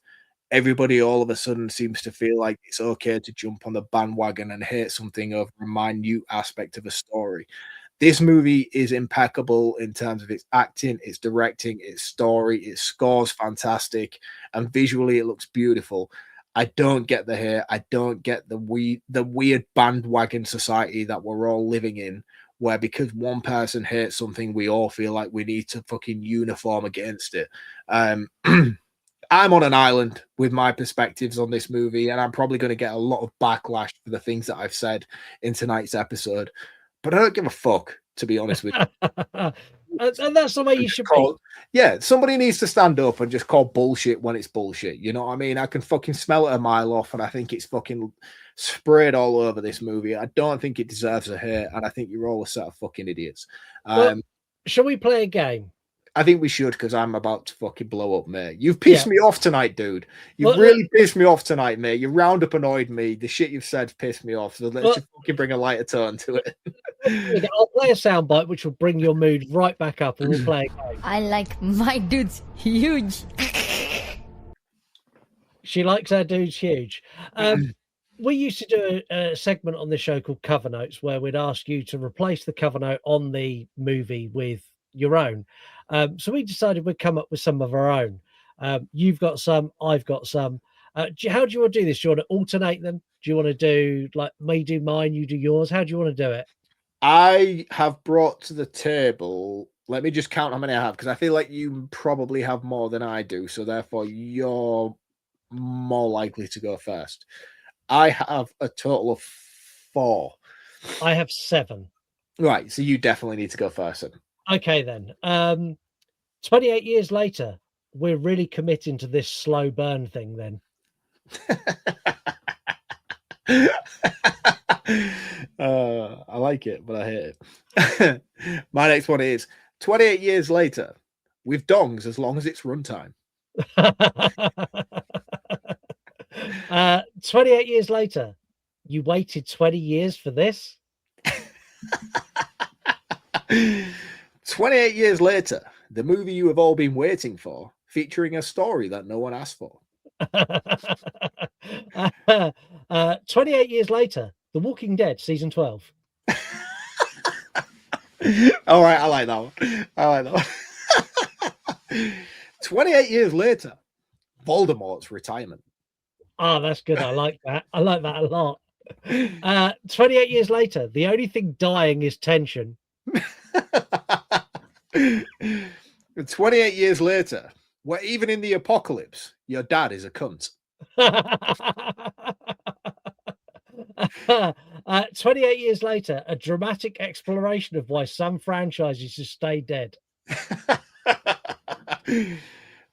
everybody all of a sudden seems to feel like it's okay to jump on the bandwagon and hate something over a minute aspect of a story. This movie is impeccable in terms of its acting, its directing, its story, its score's fantastic, and visually it looks beautiful. I don't get the hate. I don't get the weird bandwagon society that we're all living in, where because one person hates something, we all feel like we need to fucking uniform against it. I'm on an island with my perspectives on this movie, and I'm probably going to get a lot of backlash for the things that I've said in tonight's episode. But I don't give a fuck, to be honest with you. And that's the way you should be. Yeah, somebody needs to stand up and just call bullshit when it's bullshit. You know what I mean? I can fucking smell it a mile off, and I think it's fucking sprayed all over this movie. I don't think it deserves a hate, and I think you're all a set of fucking idiots. Well, shall we play a game? I think we should, because I'm about to fucking blow up, mate. You've pissed me off tonight, dude. You've really pissed me off tonight, mate. You roundup annoyed me. The shit you've said pissed me off. So let's just fucking bring a lighter tone to it. I'll play a soundbite which will bring your mood right back up, and we'll play a game. I like my dudes huge. She likes her dudes huge. We used to do a segment on the show called Cover Notes, where we'd ask you to replace the cover note on the movie with your own. So we decided we'd come up with some of our own. You've got some, I've got some. How do you want to do this? Do you want to alternate them? Do you want to do like me do mine, you do yours? How do you want to do it? I have brought to the table, let me just count how many I have, because I feel like you probably have more than I do. So therefore, you're more likely to go first. I have a total of 4. I have 7. Right. So you definitely need to go first. Then. Okay, then. 28 years later, we're really committing to this slow burn thing then. I like it, but I hate it. My next one is 28 years later with dongs as long as it's runtime. 28 years later, you waited 20 years for this? 28 years later, the movie you have all been waiting for, featuring a story that no one asked for. 28 years later, The Walking Dead season 12. All right, I like that one. I like that one. 28 years later, Voldemort's retirement. Oh, that's good. I like that. I like that a lot. 28 years later, the only thing dying is tension. 28 years later, where even in the apocalypse, your dad is a cunt. 28 years later, a dramatic exploration of why some franchises should stay dead.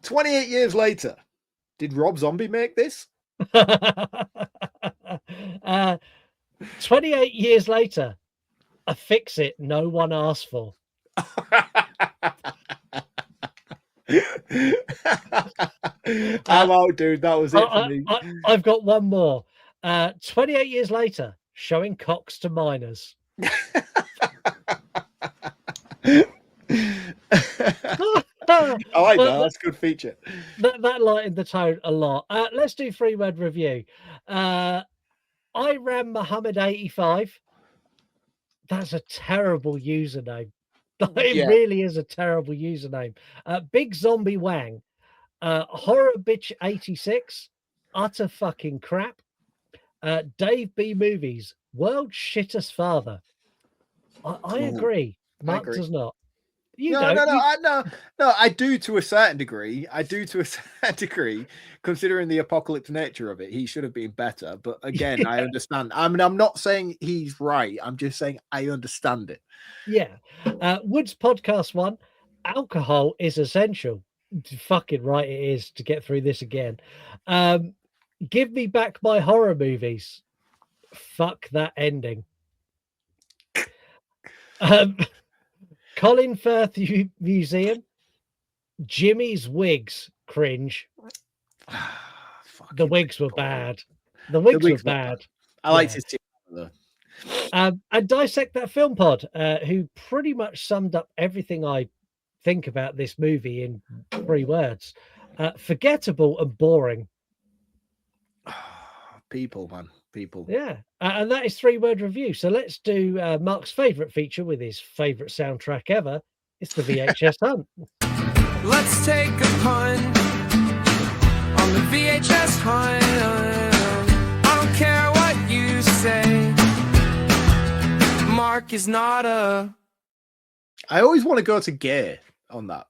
28 years later, did Rob Zombie make this? 28 years later, a fix it no one asked for. I'm out, dude. That was it for me. I've got one more. 28 years later, showing cocks to minors. I like that. That's a good feature. That lightened the tone a lot. Let's do 3-word review. I ran Muhammad 85. That's a terrible username. It really is a terrible username. Big Zombie Wang. Horror Bitch 86. Utter fucking crap. Dave B Movies. World shittest father. I agree. Mark does not. No, I do to a certain degree. Considering the apocalypse nature of it, he should have been better. But again, I understand. I mean, I'm not saying he's right. I'm just saying I understand it. Yeah. Woods Podcast 1. Alcohol is essential. Fucking right it is to get through this again. Give me back my horror movies. Fuck that ending. Colin Firth Museum. Jimmy's wigs. Cringe. The wigs were bad. The wigs were bad. I liked his team though. And Dissect That Film Pod, who pretty much summed up everything I think about this movie in 3 words. Forgettable and boring. People, man. People. Yeah. And that is 3-word review. So let's do Mark's favorite feature with his favorite soundtrack ever. It's the VHS hunt. Let's take a punt on the VHS hunt. I don't care what you say. Mark is not a... I always want to go to gay on that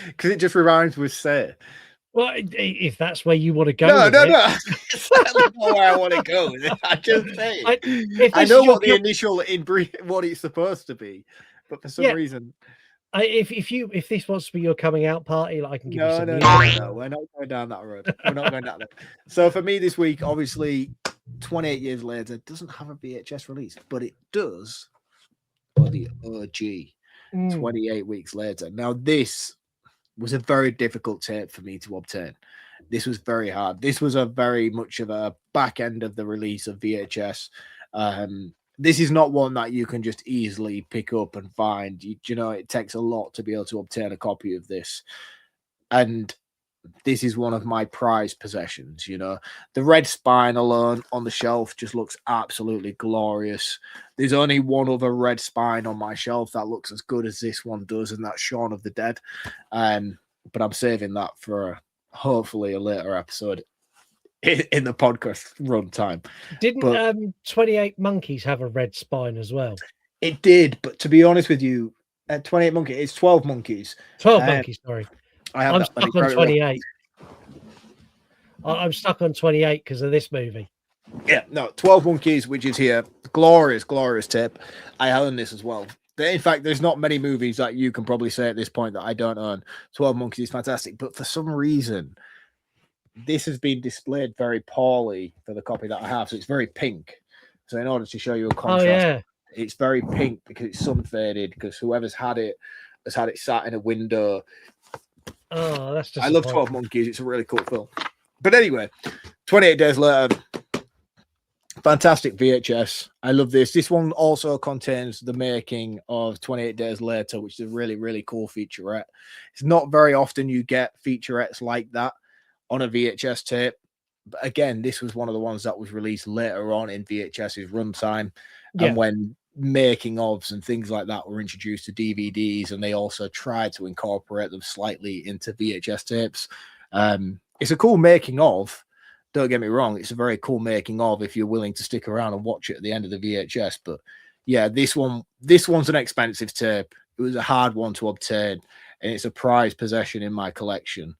because it just reminds with say. Well, if that's where you want to go. No. It's not where I want to go. I just say I know what the initial what it's supposed to be, but for some reason. If this wants to be your coming out party, like I can give you some. No, we're not going down that road. We're not going down that. So for me this week, obviously, 28 years later, doesn't have a VHS release, but it does for the OG 28 weeks later. Now, this was a very difficult tape for me to obtain. This was very hard. This was a very much of a back end of the release of VHS. This is not one that you can just easily pick up and find. You know, it takes a lot to be able to obtain a copy of this. And this is one of my prized possessions, you know. The red spine alone on the shelf just looks absolutely glorious. There's only one other red spine on my shelf that looks as good as this one does, and that's Shaun of the Dead. But I'm saving that for hopefully a later episode in the podcast runtime. Didn't 28 Monkeys have a red spine as well? It did, but to be honest with you, 28 Monkeys, it's 12 Monkeys. 12 Monkeys, sorry. I'm stuck on 28. I'm stuck on 28 because of this movie. Yeah, no, 12 Monkeys, which is here. Glorious, glorious tip. I own this as well. In fact, there's not many movies that you can probably say at this point that I don't own. 12 Monkeys is fantastic, but for some reason, this has been displayed very poorly for the copy that I have. So it's very pink. So in order to show you a contrast, it's very pink because it's sun faded, because whoever's had it has had it sat in a window. Oh, that's just. I love 12 Monkeys. It's a really cool film. But anyway, 28 days later, fantastic VHS. I love this. This one also contains the making of 28 Days Later, which is a really, really cool featurette. It's not very often you get featurettes like that on a VHS tape. But again, this was one of the ones that was released later on in VHS's runtime. And when making ofs and things like that were introduced to DVDs, and they also tried to incorporate them slightly into VHS tapes. It's a cool making of. Don't get me wrong, it's a very cool making of if you're willing to stick around and watch it at the end of the VHS. But yeah, this one's an expensive tape. It was a hard one to obtain, and it's a prized possession in my collection.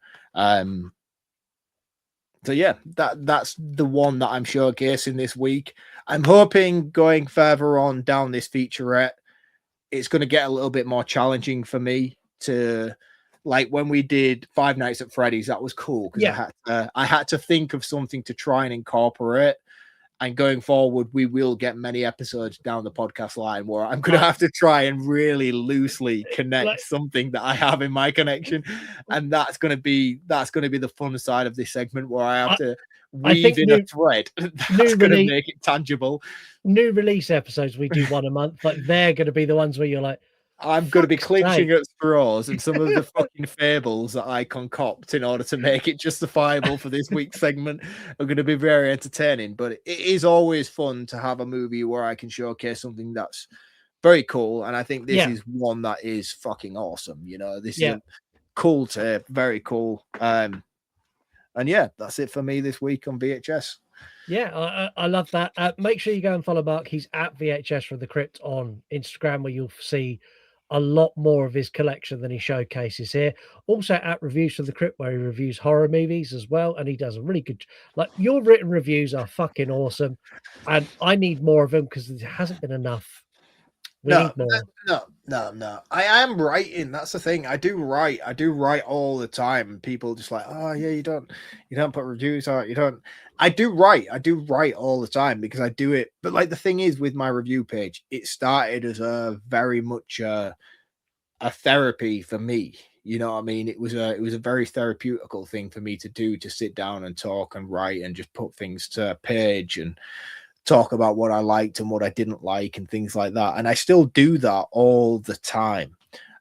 So yeah, that's the one that I'm showcasing this week. I'm hoping going further on down this featurette, it's going to get a little bit more challenging for me to, like when we did Five Nights at Freddy's, that was cool because I had to think of something to try and incorporate. And going forward, we will get many episodes down the podcast line where I'm going to have to try and really loosely connect something that I have in my connection, and that's going to be the fun side of this segment where I have to weave in a thread that's going to make it tangible. New release episodes, we do one a month, but they're going to be the ones where you're like, I'm going to be clinching at straws, and some of the fucking fables that I concoct in order to make it justifiable for this week's segment are going to be very entertaining. But it is always fun to have a movie where I can showcase something that's very cool. And I think this is one that is fucking awesome. You know, this is a cool tape, very cool. And yeah, that's it for me this week on VHS. Yeah, I love that. Make sure you go and follow Mark. He's at VHS from the Crypt on Instagram, where you'll see a lot more of his collection than he showcases here. Also at Reviews from the Crypt, where he reviews horror movies as well, and he does a really good, like, your written reviews are fucking awesome, and I need more of them because there hasn't been enough We need more. No. I am writing. That's the thing. I do write all the time. People just like, oh yeah, you don't put reviews out. You don't. I do write all the time because I do it. But like the thing is with my review page, it started as a very much a therapy for me. You know what I mean? It was a very therapeutical thing for me to do, to sit down and talk and write and just put things to a page and talk about what I liked and what I didn't like and things like that. And I still do that all the time.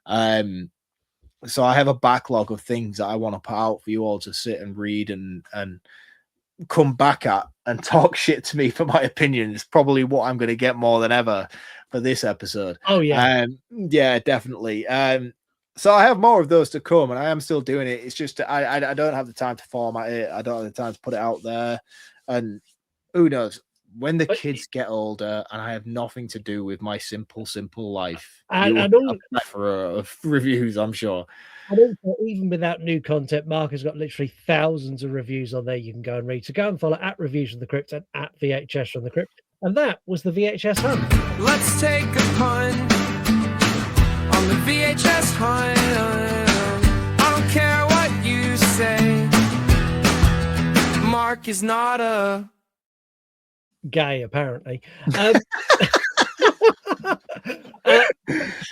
So I have a backlog of things that I want to put out for you all to sit and read and come back at and talk shit to me for my opinion. It's probably what I'm going to get more than ever for this episode. Oh yeah. Yeah, definitely. So I have more of those to come, and I am still doing it. It's just I don't have the time to format it. I don't have the time to put it out there. And who knows? When the kids get older and I have nothing to do with my simple life, And you will have a plethora of reviews, I'm sure. And also, even without new content, Mark has got literally thousands of reviews on there you can go and read. So go and follow at Reviews from the Crypt and at VHS from the Crypt. And that was the VHS hunt. Let's take a punt on the VHS hunt. I don't care what you say. Mark is not a gay, apparently.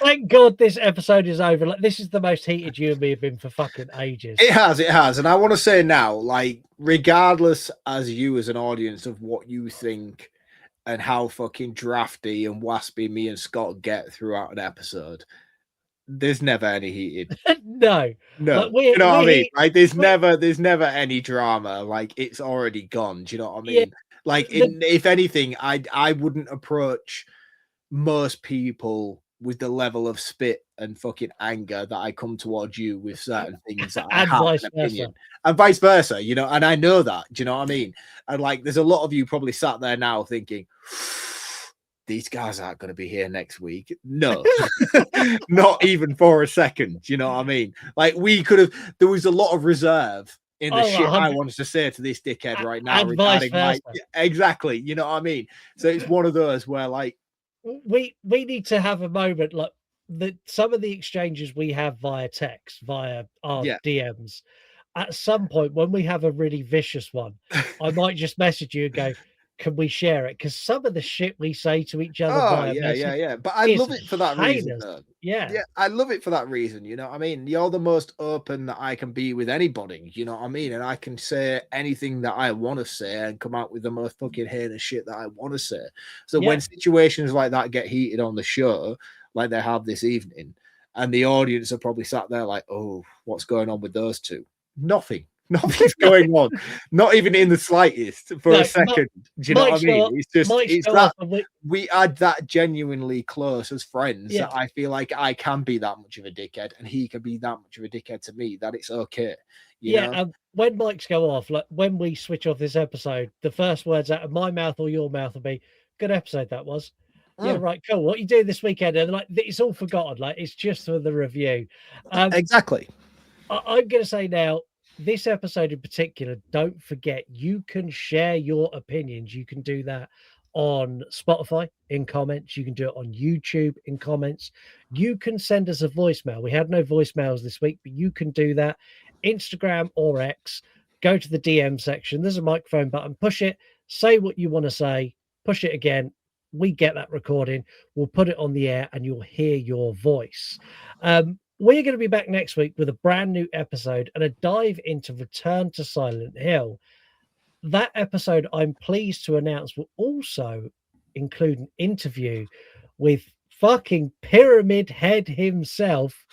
Thank God this episode is over. Like, this is the most heated you and me have been for fucking ages. It has. And I want to say now, like, regardless as you as an audience of what you think and how fucking drafty and waspy me and Scott get throughout an episode, there's never any heated. No. Like, you know what I mean? Like, there's never any drama. Like, it's already gone. Do you know what I mean? Yeah. Like, if anything, I wouldn't approach most people with the level of spit and fucking anger that I come towards you with certain things that I have an opinion, and vice versa, you know. And I know that. Do you know what I mean? And like, there's a lot of you probably sat there now thinking, these guys aren't going to be here next week. No, not even for a second. You know what I mean? Like, there was a lot of reserve in the shit I wanted to say to this dickhead right now regarding exactly. You know what I mean? So it's one of those where, like, we need to have a moment, like, some of the exchanges we have via text, via our DMs. At some point, when we have a really vicious one, I might just message you and go, can we share it? Because some of the shit we say to each other. But I love it for that reason. Yeah, I love it for that reason. You know what I mean? You're the most open that I can be with anybody. You know what I mean? And I can say anything that I want to say and come out with the most fucking heinous shit that I want to say. So when situations like that get heated on the show, like they have this evening, and the audience are probably sat there like, oh, what's going on with those two? Nothing's going on, not even in the slightest for a second. Do you know what I mean? It's just that we are that genuinely close as friends that I feel like I can be that much of a dickhead and he can be that much of a dickhead to me, that it's okay. You know? When mics go off, like when we switch off this episode, the first words out of my mouth or your mouth will be, good episode that was. Yeah, right, cool. What you doing this weekend? And like, it's all forgotten. Like, it's just for the review. Exactly. I'm going to say now, this episode in particular, don't forget, you can share your opinions. You can do that on Spotify in comments. You can do it on YouTube in comments. You can send us a voicemail. We had no voicemails this week, but you can do that. Instagram or X, go to the DM section. There's a microphone button. Push it. Say what you want to say. Push it again. We get that recording. We'll put it on the air and you'll hear your voice. We're going to be back next week with a brand new episode and a dive into Return to Silent Hill. That episode, I'm pleased to announce, will also include an interview with fucking Pyramid Head himself,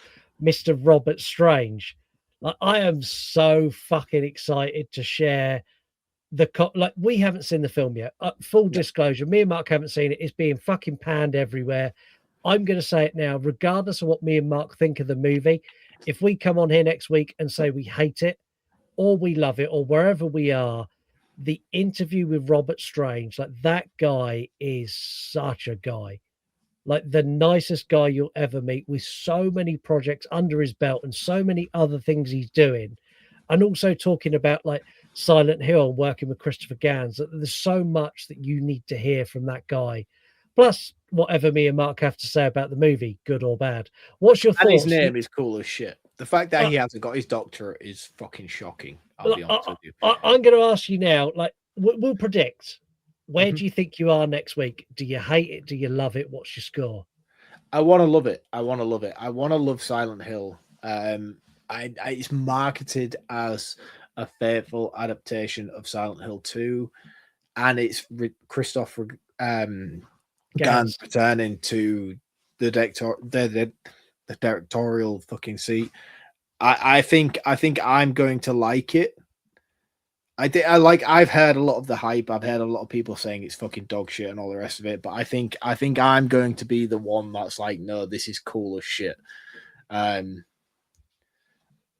Mr. Robert Strange. Like, I am so fucking excited to share we haven't seen the film yet. Full disclosure, me and Mark haven't seen it. It's being fucking panned everywhere. I'm going to say it now, regardless of what me and Mark think of the movie. If we come on here next week and say we hate it or we love it or wherever we are, the interview with Robert Strange, like, that guy is such a guy, like the nicest guy you'll ever meet, with so many projects under his belt and so many other things he's doing. And also talking about like Silent Hill and working with Christopher Gans. There's so much that you need to hear from that guy. Plus, whatever me and Mark have to say about the movie, good or bad. What's your And thoughts? his name is cool as shit. The fact that he hasn't got his doctorate is fucking shocking. I'll be honest with you. I'm going to ask you now, like, we'll predict. Where Mm-hmm. do you think you are next week? Do you hate it? Do you love it? What's your score? I want to love it. I want to love it. I want to love Silent Hill. It's marketed as a faithful adaptation of Silent Hill 2, and it's Christoph Gans returning to the directorial fucking seat. I think I'm going to like it. I've heard a lot of the hype. I've heard a lot of people saying it's fucking dog shit and all the rest of it. But I think I'm going to be the one that's like, no, this is cool as shit.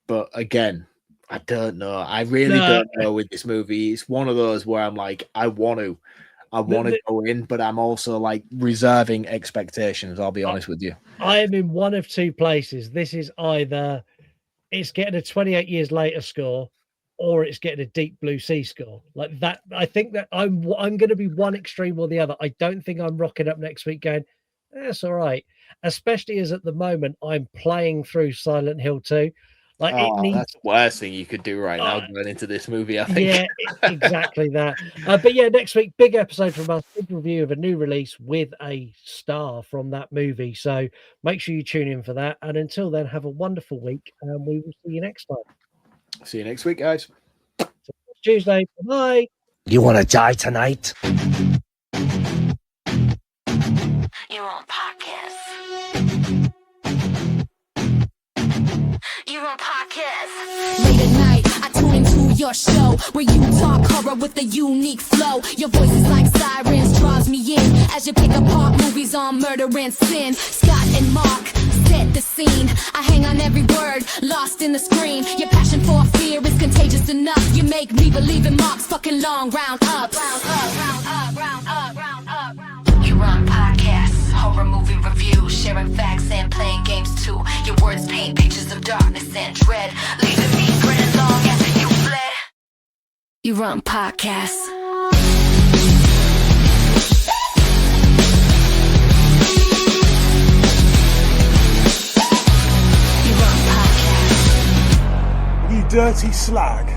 But again, I don't know. I really don't know with this movie. It's one of those where I'm like, I want to go in, but I'm also like reserving expectations. I'll be honest with you. I am in one of two places. This is either it's getting a 28 years later score, or it's getting a Deep Blue Sea score. Like that, I think that I'm going to be one extreme or the other. I don't think I'm rocking up next week going, that's all right. Especially as at the moment I'm playing through Silent Hill 2. Like that's the worst thing you could do right now going into this movie, I think. Yeah, exactly that. But yeah, next week, big episode from us, big review of a new release with a star from that movie. So make sure you tune in for that. And until then, have a wonderful week, and we will see you next time. See you next week, guys. Tuesday. Bye. You want to die tonight? You're on podcast. You're on podcast. Late at night, I tune into your show where you talk horror with a unique flow. Your voice is like sirens, draws me in as you pick apart movies on murder and sin. Scott and Mark set the scene. I hang on every word, lost in the screen. Your passion for fear is contagious enough. You make me believe in Mark's fucking long round up. Round up, round up, round up, round up, round up. You're on podcasts, horror movie reviews, sharing facts and playing games too. Your words paint pictures of darkness and dread, leaving me grinning long after you fled. You run podcasts. You dirty slag.